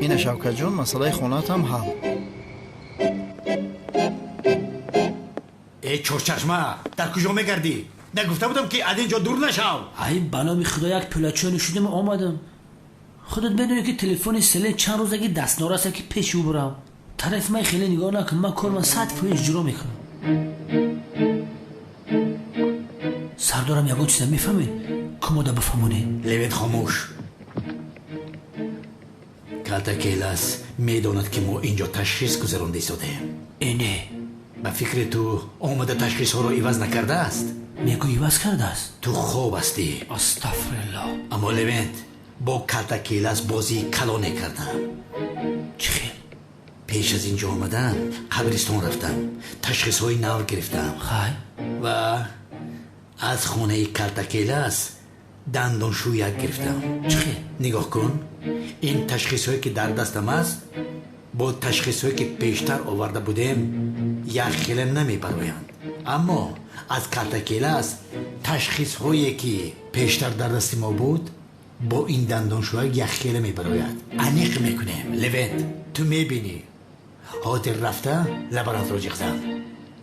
اینه شوکت جان مسئله خونت هم حل. ای چرچشمه در کجا میگردی؟ نگفته بودم که از اینجا دور نشو. ای بنامی خدا یک پلاچه نشودم آمدم. خودت بدونی که تلفن سله چند روزگی دست نارسته که پیش او برم. طرف من خیلی نگاه نکن. من کارم 100% اجرا میکنم. سردارم یکو چیزا میفهمی؟ کمودا بفهمونی؟ لوید خاموش. کلتکیلاس میداند که ما اینجا تشخیص گذرانده شدیم. اینه به فکر تو آمده تشخیص ها رو عوض نکرده است؟ میگو عوض کرده است؟ تو خوب هستی. استغفرالله. اما لوید با کلتکیلاس بازی کلانه کردم. چی؟ پیش از اینجا آمدن قبرستان رفتم. تشخیص های نو گرفتم. و از خونه کلتکیلاس دندانشویک گرفتم. چی؟ نگاه کن. این تشخیص هایی که در دستم است با تشخیص هایی که پیشتر آورده بودیم یک خیلی نمی برویند. اما از کلتکیلاس تشخیص هایی که پیشتر در دست ما بود با این دندانشویک یک خیلی می بروید. انیق میکنیم. لوید تو میبینی حاضر رفته لبرانت رو جغزن.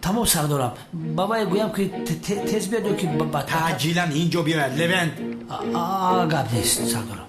تمام سردارم بابا گویم که تز بیاد که تعجیلا اینجا بیاید لوند. گپ نیست سردارم.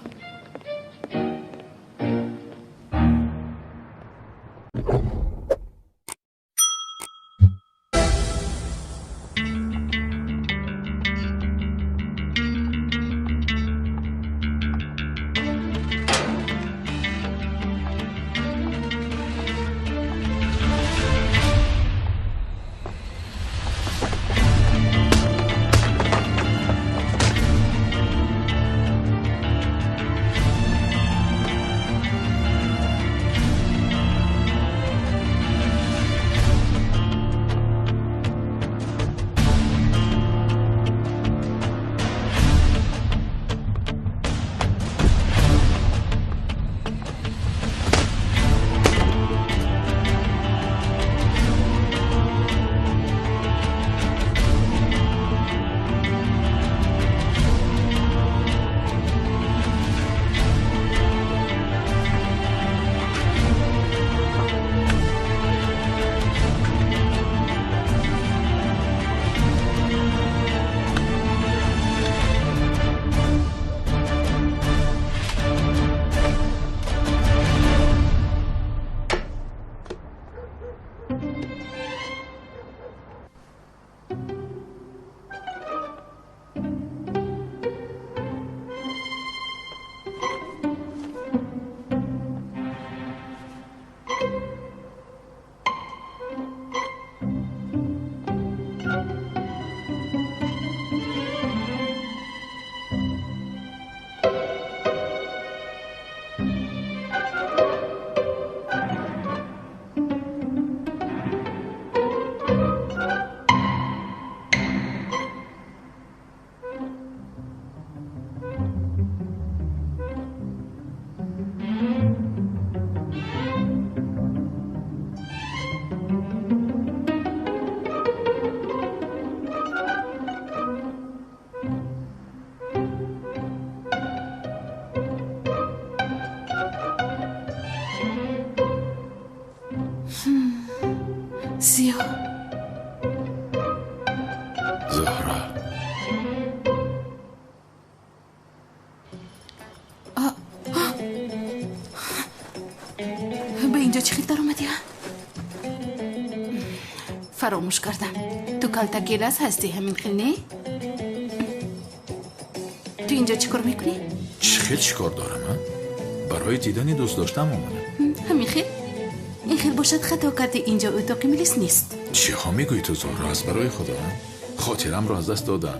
زیا زهرا به اینجا چی خیل در اومدی ها؟ فراموش کردم تو کالتاکیلاس هستی همین خیل نه؟ تو اینجا چی کار میکنی؟ چی کار دارم من؟ برای دیدن دوست داشتم اومدم. همین خیل؟ این خیل باشد خطا کردی اینجا اتاقی میلیس نیست. چی ها میگوی تو زهرا؟ از برای خدا خاطرم رو از دست دادم.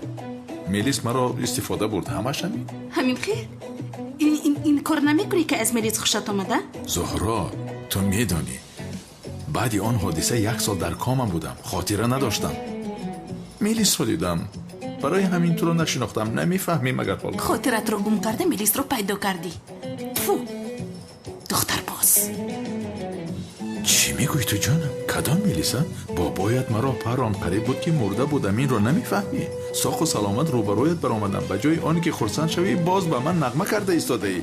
میلیس مرا استفاده برد همش همین خیل؟ این کار نمیکنی که از میلیس خوشت آمده؟ زهرا تو میدانی بعدی آن حادثه 1 سال در کامم بودم، خاطره نداشتم. میلیس رو دیدم، برای همین تو رو نشناختم. نمیفهمی مگر حال خاطرت رو گم کرده میلیس رو پیدا کردی. فو دختر باز. چی میگوی تو جانم؟ کدام میلیسه؟ بابایت مرا پران قریب بود که مرده بودم. این رو نمیفهمی؟ ساخ و سلامت روبرویت برآمدم، به جای آنی که خرسند شوی باز به من نغمه کرده ایستاده ای.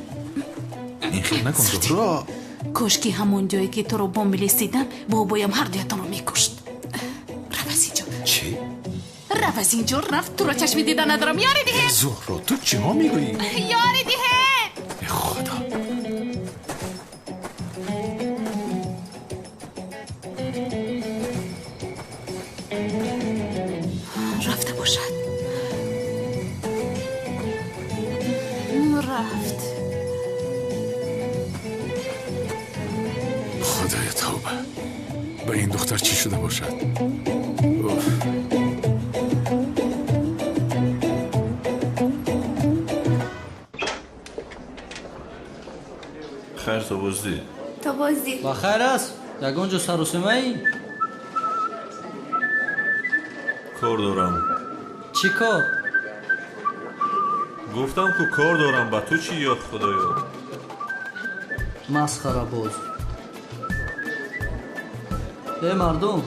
این خیل نکن زهرا. کاشکی همون جایی که تو رو با میلیس دیدم بابایم هر دویتان رو میکشت. رو از اینجا. چی؟ رو از اینجا رفت، تو رو چشمی دیدن ندارم. یاری دیگه زهرا تو چی ها میگویی؟ یاری دیگه خدا. رفته باشد. رفت. خدای توبه، به این دختر چی شده باشد؟ خیر تو بازدی؟ تو بازدی با خیر است؟ یگانجا سر و سمه ای؟ کار دارم. چی کار؟ گفتم که کار دارم. با تو چی یا خدایا؟ مسخره باز. ای مردم،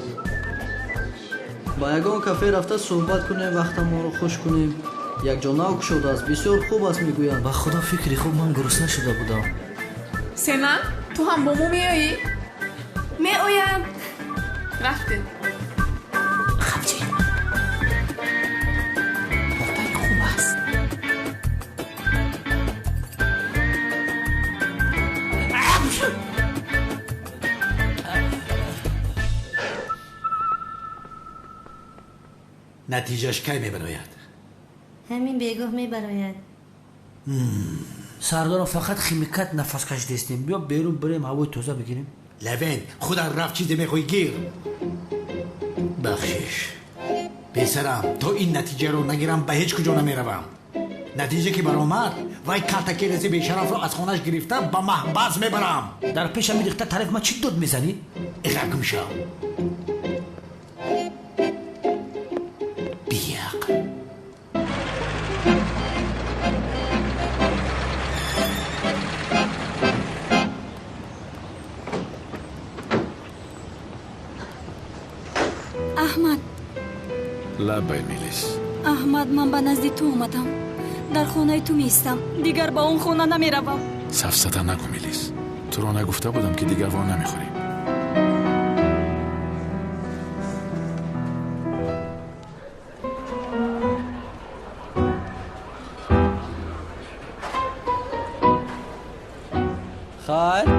با یگان کافه رفته صحبت کنیم، وقت ما رو خوش کنیم. یک جا نوک شده است، بسیار خوب است میگویم. با خدا فکری خوب، من گرسنه شده بودم. سنن تو هم با مو میایی؟ میایم. رفتیم. نتیجهش کی میبراید؟ همین بگاه میبراید. سردارم فقط خیمیکت نفس کشیده استیم. بیا بیرون بریم هوای تازه بگیریم. لوین خود رفت چیزی میخوای گیر. بخشش پسرم تا این نتیجه رو نگیرم به هیچ کجا نمیروم. نتیجه که برآمد وای کلتکی رزی بیشرف رو از خونش گرفتم به محبس میبرم. در پیشم میریخته طرف ما چی داد میزنی؟ اقرم شو. بیاق احمد. لبای میلیس. احمد من به نزد تو اومدم. در خانه تو میستم. دیگر با اون خونه نمیروم. سفسطه نگو میلیس. تو رو نگفته بودم که دیگر وان نمیخوریم. خیر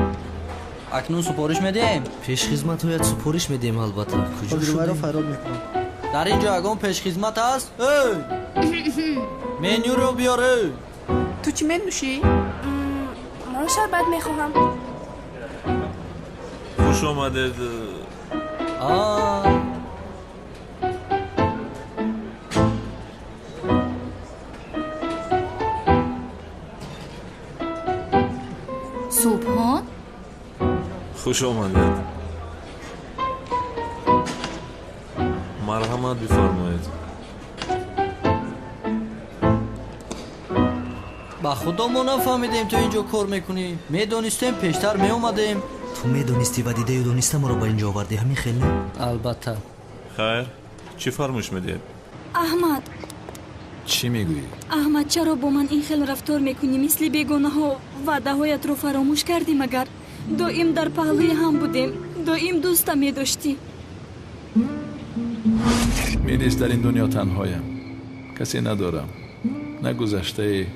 اکنون سپارش میدیم. پیش خدمت باید سپارش میدیم البته. کجا شده؟ فرار میکنم. در اینجا اگه پیش خدمت هست. منیو رو بیاره. تو چی منوشی؟ من شربت میخواهم. خوش آمدید. صبحان خوش آمدید. مرحمت بفرمایید. با خدا ما نفهمیدیم تو اینجا کار میکنی. میدونستیم پیشتر میومدیم. تو میدونستی و دیده دونسته ما رو با اینجا آوردی همین خیلی؟ البته. خیر چی فرموش میدید؟ احمد. چی میگویی؟ احمد چرا با من این خیلی رفتار میکنی؟ مثل بیگانه ها وعده هایت رو فراموش کردی مگر؟ دائم در پهلوی هم بودیم. دائم دوستم میداشتی. میلیس در این دنیا تنهایم. کسی ندارم. نه گذشته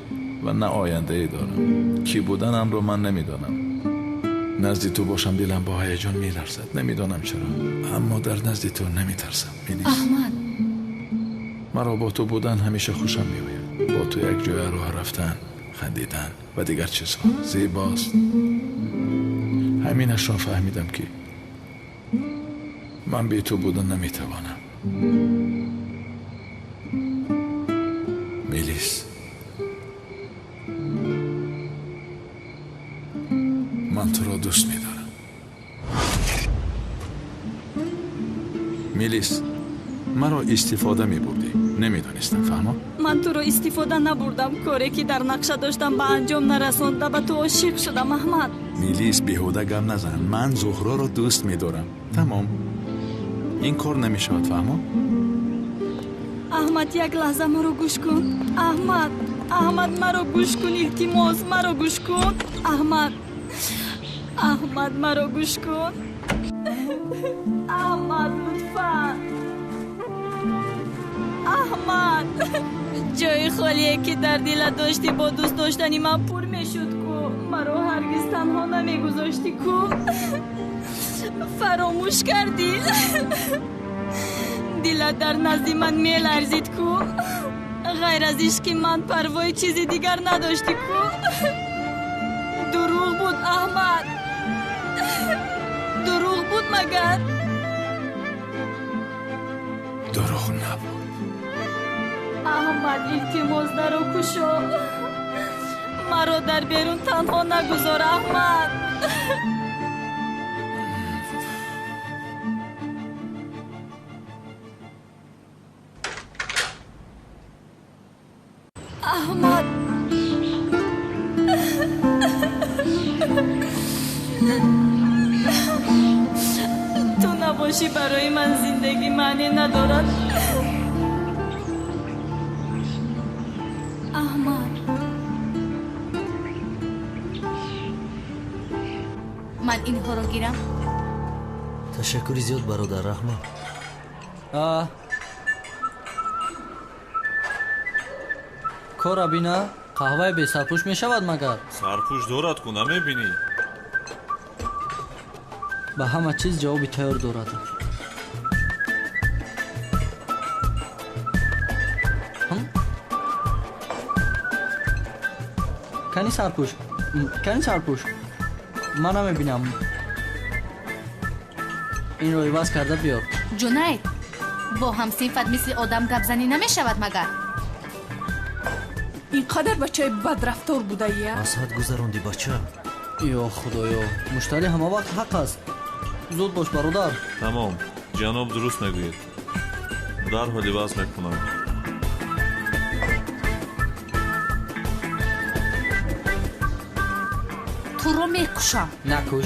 و نه آینده دارم. کی بودنم رو من نمیدانم. نزد تو باشم دلم با هیجان میلرزد. نمیدانم چرا اما در نزد تو نمیترسم. میلیس احمد مرا با تو بودن همیشه خوشم میآید. با تو یک جای راه رفتن، خندیدن و دیگر چیزها زیباست. همینش را فهمیدم که من بی تو بودن نمیتوانم. میلیس من تو را دوست می‌دارم. میلیس مرا استفاده می‌بردی. نمی‌دانستم فهمم. من تو رو استفاده نبردم. کاری که در نقشه داشتم به انجام نرسانده به تو عاشق شدم احمد. میلیس بیهوده گم نزن. من زهرا رو دوست می‌دارم. تمام. این کار نمی‌شود فهمم. احمد یک لحظه مرا گوش کن. احمد مرا گوش کن. التماس مرا گوش کن. احمد مرا گوش کن. احمد لطفا. احمد جای خالیه که در دل داشتی با دوست داشتنی من پر میشد کو. مرا هرگز تنها نمیگذاشتی کو. فراموش کردی. دلت در نزد من میلرزید کو. غیر از عشق من پروای چیزی دیگر نداشتی کو. دروغ بود احمد. دروغ بود مگر؟ دروغ نبود. احمد التماس درو کشو. مرا در بیرون تنها نگذار احمد. احمد تو نباشی برای من زندگی معنی ندارد. احمد من اینها رو گیرم. تشکری زیاد برادر رحمت. کار بینا قهوه بی سرپوش می شود مگر؟ سرپوش دارد کو نمیبینی؟ به همه چیز جوابی تیار دارد. کانی سرپوش من نمیبینم. این رو عوض کرده بیار. جنید با هم صفت مثل آدم گپ زنی نمیشود مگر؟ اینقدر بچه بد رفتار بوده یا؟ از حد گذروندی بچه. یا خدایا مشتری همه وقت حق است. زود باش برادر. تمام جناب درست میگوید. در حالی باز میکنم. تو رو میکشم. نکش.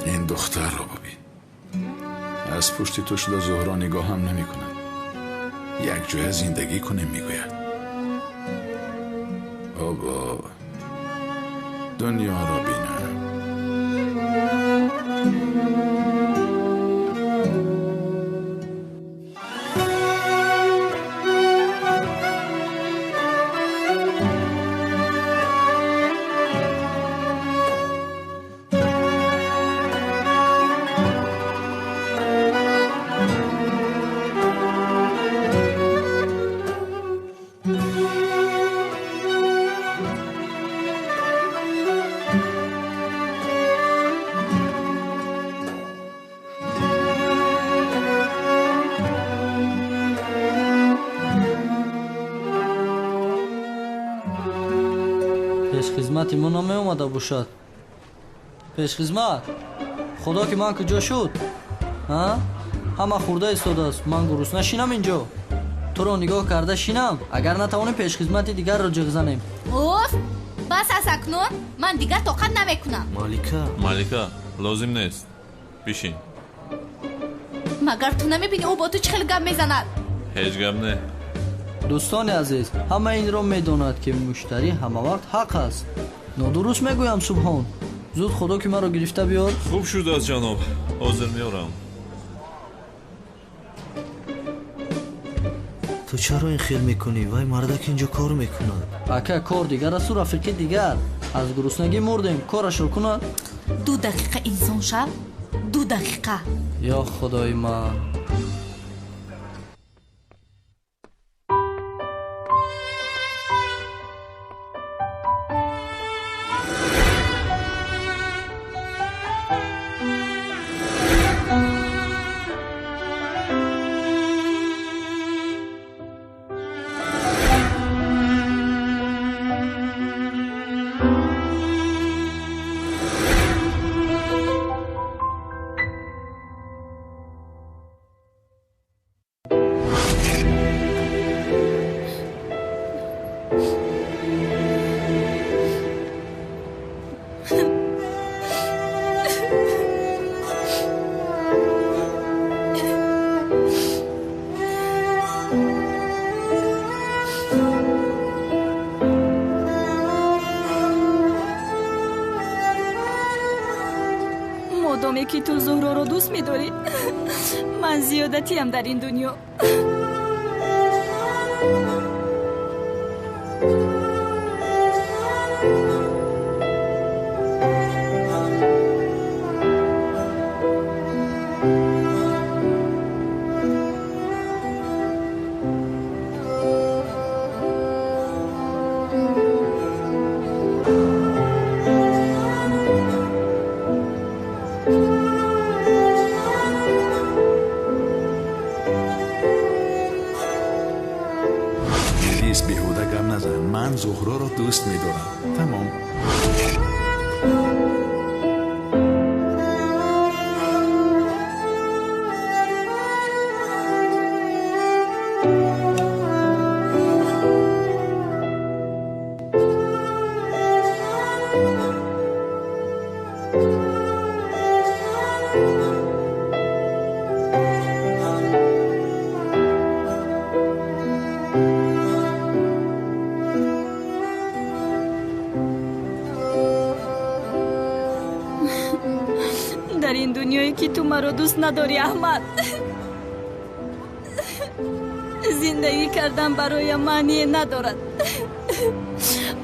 این دختر را ببین. از پشت تو شده زهرا نگاه هم نمی کند. یک جای زندگی کنیم میگوید. بابا دنیا را بینم. خدمتی من نمی اومده باشد. پیش خدمت خدا که من کجا شد؟ همه خورده ایستاده است. من گرسنه نشینم اینجا. تو رو نگاه کرده شینم. اگر نتوانیم پیش خدمت دیگر رو جغ زنیم. اوف بس از اکنون من دیگر طاقت نمیکنم. مالکا لازم نیست. بشین. مگر تو نمیبینی او با تو چه خیلی گپ میزند؟ هیچ گپ نه. دوستان عزیز همه این رو میداند که مشتری همه وقت حق است. نادرست میگویم سبحان. زود خدا که مرا گرفته بیار. خوب شد از جناب. حاضر میارم. تو چرا این خیل میکنی؟ وای مرده که اینجا کار میکنند. اکه کار دیگر است و رفیقی دیگر. از گرسنگی مردیم کارش رو کنند. 2 دقیقه انسان شو. 2 دقیقه. یا خدای من. مادامی که تو زهرا رو دوست می‌داری من زیادتی هم در این دنیا. من زهرا را دوست می‌دارم. تمام. در این دنیایی که تو مرا دوست نداری احمد، زندگی کردن برای معنی ندارد.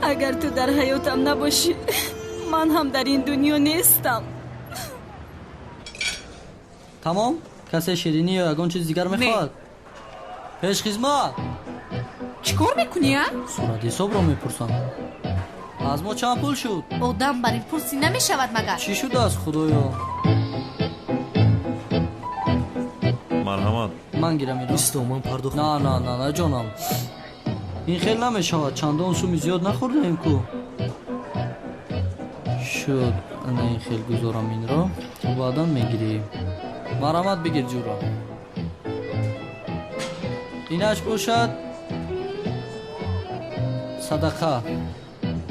اگر تو در حیاتم نباشی من هم در این دنیا نیستم. تمام؟ کسی شیرینی یا یگان چیز دیگر میخواد؟ پیش خدمت چی کار میکنی ها؟ صورت حساب را میپرسم. از ما چند پول شد؟ آدم بر این پرسی نمیشود مگر. چی شد از خدایا؟ مرحمت من گیرم اینا. من پرداخت. نه جانم. این خیلی نمیشود. چندان سومی زیاد نخوردیم کو. شد. انا این خیلی گذارم این را. بعدا میگیریم. مرحمت بگیر جورا. اینش باشد صدقه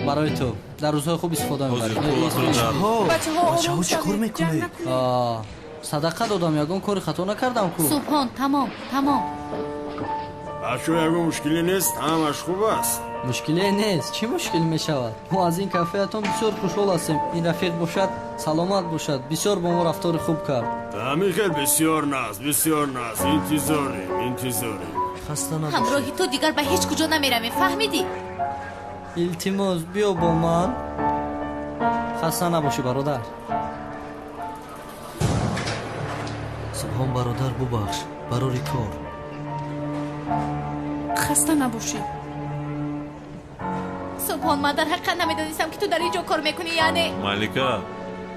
برای تو. در روزهای خوب استفاده میبری. بچه ها چی کار میکنه؟ صدقه دادم یگان کاری خطا نکردم کو. سبحان تمام. بچه ها یگان مشکلی نیست، همش خوب است. مشکلی نیست. چی مشکلی میشود؟ ما از این کافهتون بسیار خوشحال هستیم. این رفیق باشد سلامت باشد. بسیار با ما رفتار خوب کرد. همین خیلی بسیار ناز. انتظاریم. خسته نباشی. همراهی تو دیگر به هیچ کجا نمیرم، فهمیدی؟ التماس بیا با من. خسته نباشی برادر. سبحان برادر ببخش برای کار. خسته نباشی. سبحان من در حقیقت نمیدانستم که تو در اینجا کار میکنی. یعنی ملیکه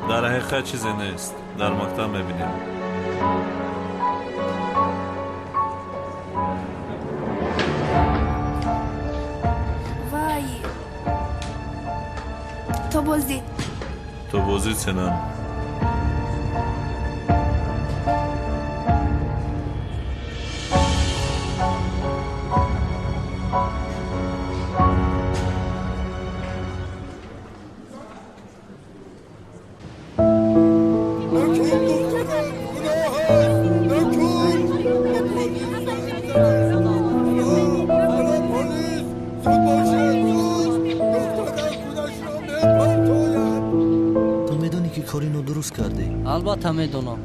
در حقیقت چیزی نیست. در مکتب میبینیم. وای تو بازدید سنم. البته میدونم.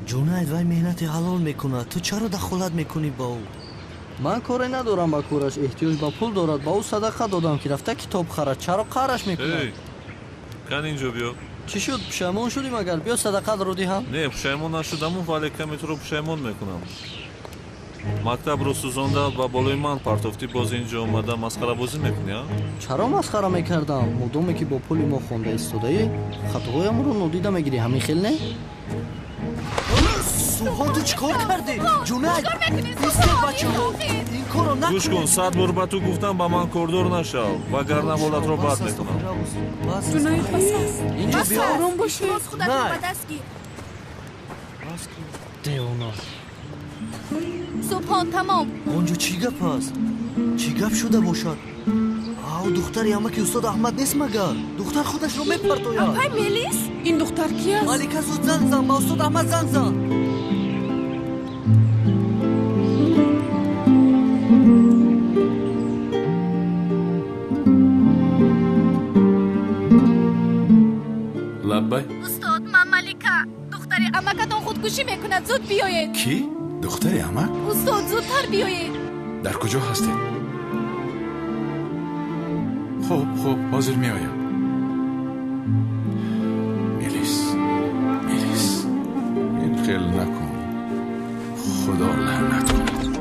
جوناید وای مهنت حلال میکنه. تو چرا دخالت میکنی با او؟ من کاری ندارم با کارش. احتیاج به پول دارد. با او صدقه دادم که رفته کتاب خرد. چرا قهرش میکنه؟ کن اینجا بیا. چی شد؟ پشیمون شدیم اگر؟ بیا صدقه رو دهم. نه پشیمون نشدم ولی کمی تو رو پشیمون میکنم. مکتب رو سوزانده و بالای من پرتافتی باز اینجا اومده مسخره بازی میکنی ها؟ چرا مسخره میکردم؟ مدامی که با پولی ما خونده استادایی خطاهایم رو نادیده میگیری. همین خیلی نه؟ سبحان تو چیکار کردی؟ جوناید نیستی بچه ها این کارو نکنی. گوش کن 100 بار به تو گفتم با من کوردور نشو وگرنه حالت رو بد میکنم. جوناید بس است. اینجا بیا. آروم باشی. خودت رو به دست گیر. دیونا. سبحان تمام. اونجا چی گپ است؟ چی گپ شده باشد؟ آو دختری اما که استاد احمد نیست مگر؟ دختر خودش رو میپرتوید. اپای میلیس؟ این دختر کی است؟ مالیکا زود زنگ زن. با استاد احمد زنگ زن. لبای استاد من ملیکا دختر عمکتون خودکشی میکند. زود بیایید. کی؟ دختری عمک؟ استاد زودتر بیایید. در کجا هستید؟ خوب حاضر می آیم. میلیس این خیل نکن. خدا لعنت کند.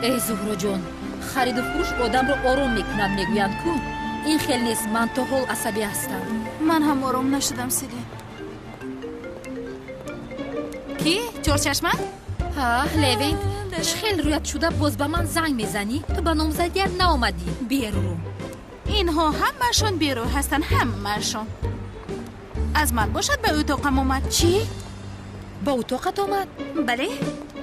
ای زهرا جان خرید و فروش آدم رو آروم میکنند میگویند کو این خیلی نیست. من تا حال عصبی هستم. من هم آروم نشدم سیلی. کی؟ چورچشمت؟ ها لوین خیلی رویت شده باز به من زنگ میزنی؟ تو به نامزدیت نامدی. بیرو. اینها همشون بیرو هستن. همشون از من باشد به اتاقم اومد. چی؟ به اتاقت آمد؟ بله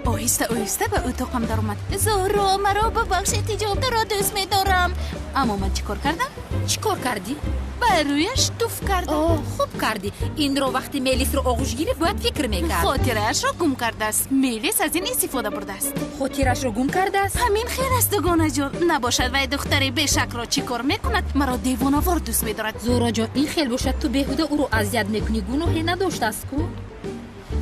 آهسته آهسته به اتاقم در اومد. زهرا مرا ببخشید جان را دوست می‌دارم. اما من چیکار کردم؟ چیکار کردی؟ بر رویش توف کردم. خوب کردی. این رو وقتی میلیس رو آغوش گیری باید فکر میکرد. خاطرش را گم کرده است. میلیس از این استفاده برده است. خاطرش رو گم کرده است؟ همین خیر است دگانه جان. نباشد وای دختری بیشک را چیکار میکند؟ مرا دیوانه‌وار دوست می‌دارد. زهرا جان این خیلی باشد تو بیهوده او رو اذیت میکنی. گناهی نداشته است کو؟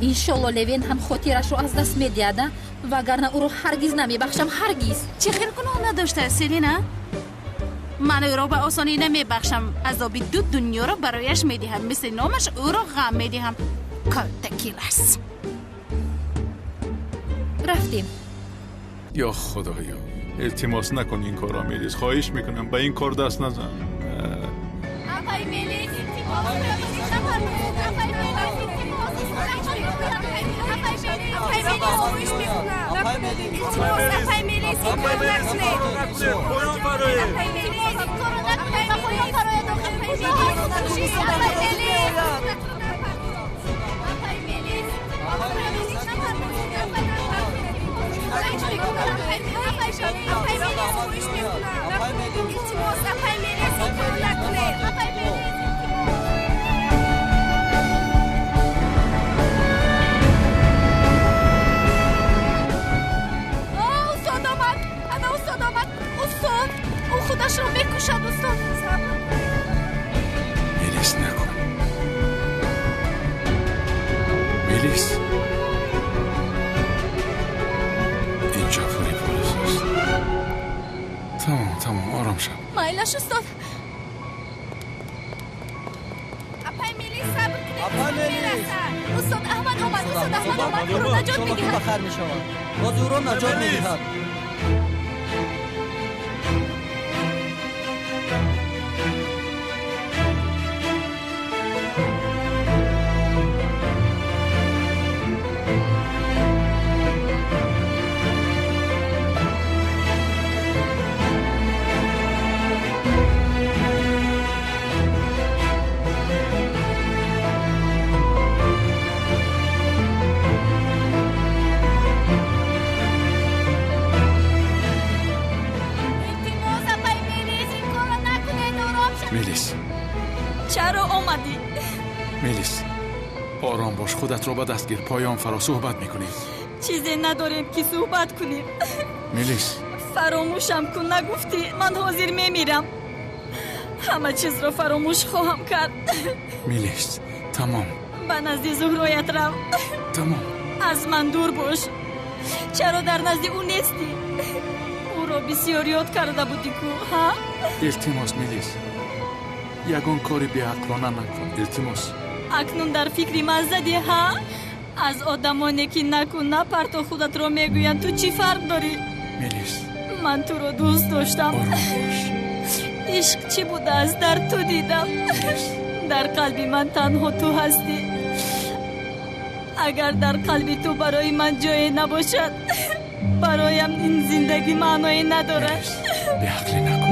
انشالله لوین هم خاطرش رو از دست میدهد وگرنه او رو هرگز نمیبخشم. هرگز. چه خیر گناه نداشته سلینا؟ من او را به آسانی نمیبخشم. عذاب دو دنیا را برایش میدهم. مثل نامش او را غم میدهم. کالتکیلس. رفتیم. یا خدایا التماس نکن این کارا میلیس. خواهش میکنم به این کار دست نزن. آقای میلیس خودش رو میکشد استاد. میلیس نکن. میلیس اینجا پوری پولیس است. تمام آرام شد. مایلش استاد. اپای میلیس صبر کنید. اپای میلیس استاد احمد آمد. استاد احمد آمد. او رو نجات میدهد. بخیر میشود. باز او رو نجات میدهد. میلیس چرا آمدی؟ میلیس آرام باش. خودت را به دستگیر. پایان فرا صحبت میکنیم. چیزی نداریم که صحبت کنیم. میلیس فراموشم کن. نگفتی من حاضر میمیرم. همه چیز را فراموش خواهم کرد. میلیس تمام. به نزد زهرایت رو. تمام. از من دور باش. چرا در نزد او نیستی؟ او را بسیار یاد کرده بودی کو ها؟ التماس میلیس یگان کاری بی‌عقلانه نکن. التماس. اکنون در فکری مزدی ها؟ از آدمانی که نکن نپرتا خودت را میگویند تو چی فرق داری؟ میلیس من تو رو دوست داشتم. عشق چی بوده است در تو دیدم. در قلب من تنها تو هستی. اگر در قلب تو برای من جایی نباشد برایم این زندگی معنی ندارد. بی‌عقلی نکن.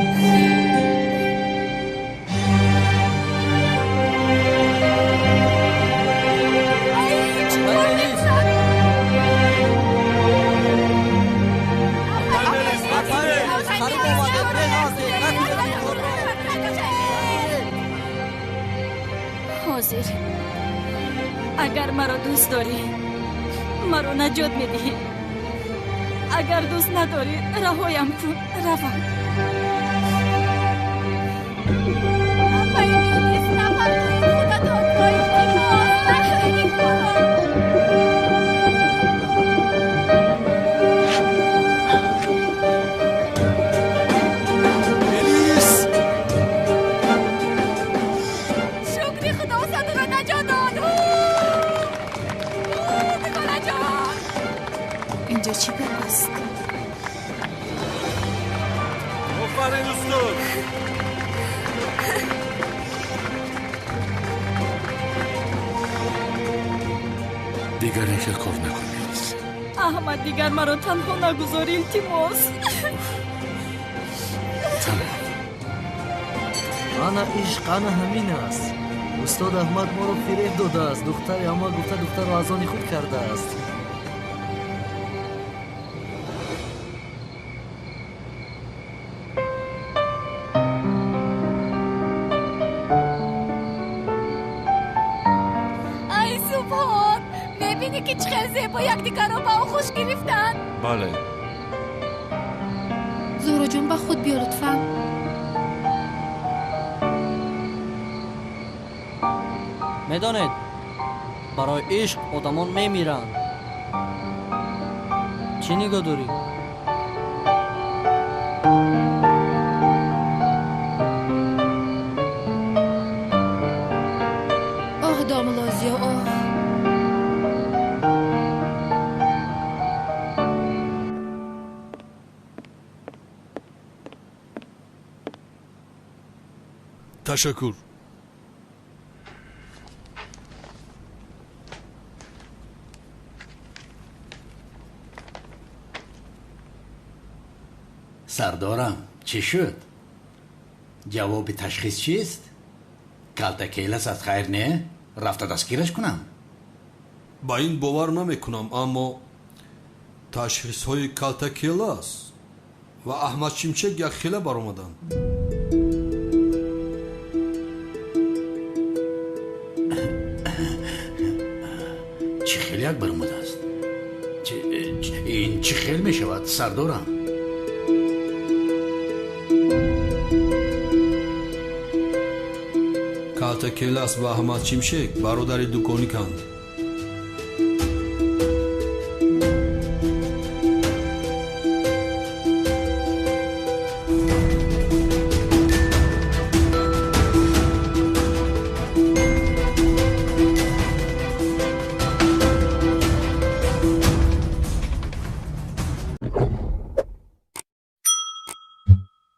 حاضر اگر مرا دوست داری مرا نجات میدهی. اگر دوست نداری رهایم کن. روم. اینجا چی است؟ آفرین استاد. دیگر این کار نکن میلیس. احمد دیگر مرا تنها نگذاری. التماس. تمام. انا عشق انا همین است. استاد احمد ما رو فریب داده است. دختر اما گفته دختر رو از آن خود کرده است. میبینی که چقدر زیبا یکدیگر رو با او خوش گرفتن؟ بله. زهرا جون با خود بیا لطفا. میدانید برای عشق آدمان میمیرن. چی نگاه داری؟ آه داملازیا آه. تشکر. سردارم چی شد؟ جواب تشخیص چیست؟ کالتکیلس از خیر نه؟ رفته دستگیرش کنم؟ با این باور نمیکنم، اما تشخیص های کالتکیلس و احمد شمشک یک خیله بر اومدن. چی خیلی یک بر اومده است؟ این چی خیل می شود سردارم؟ کالتکیلس و احمد شمشک برادر دکانی کند.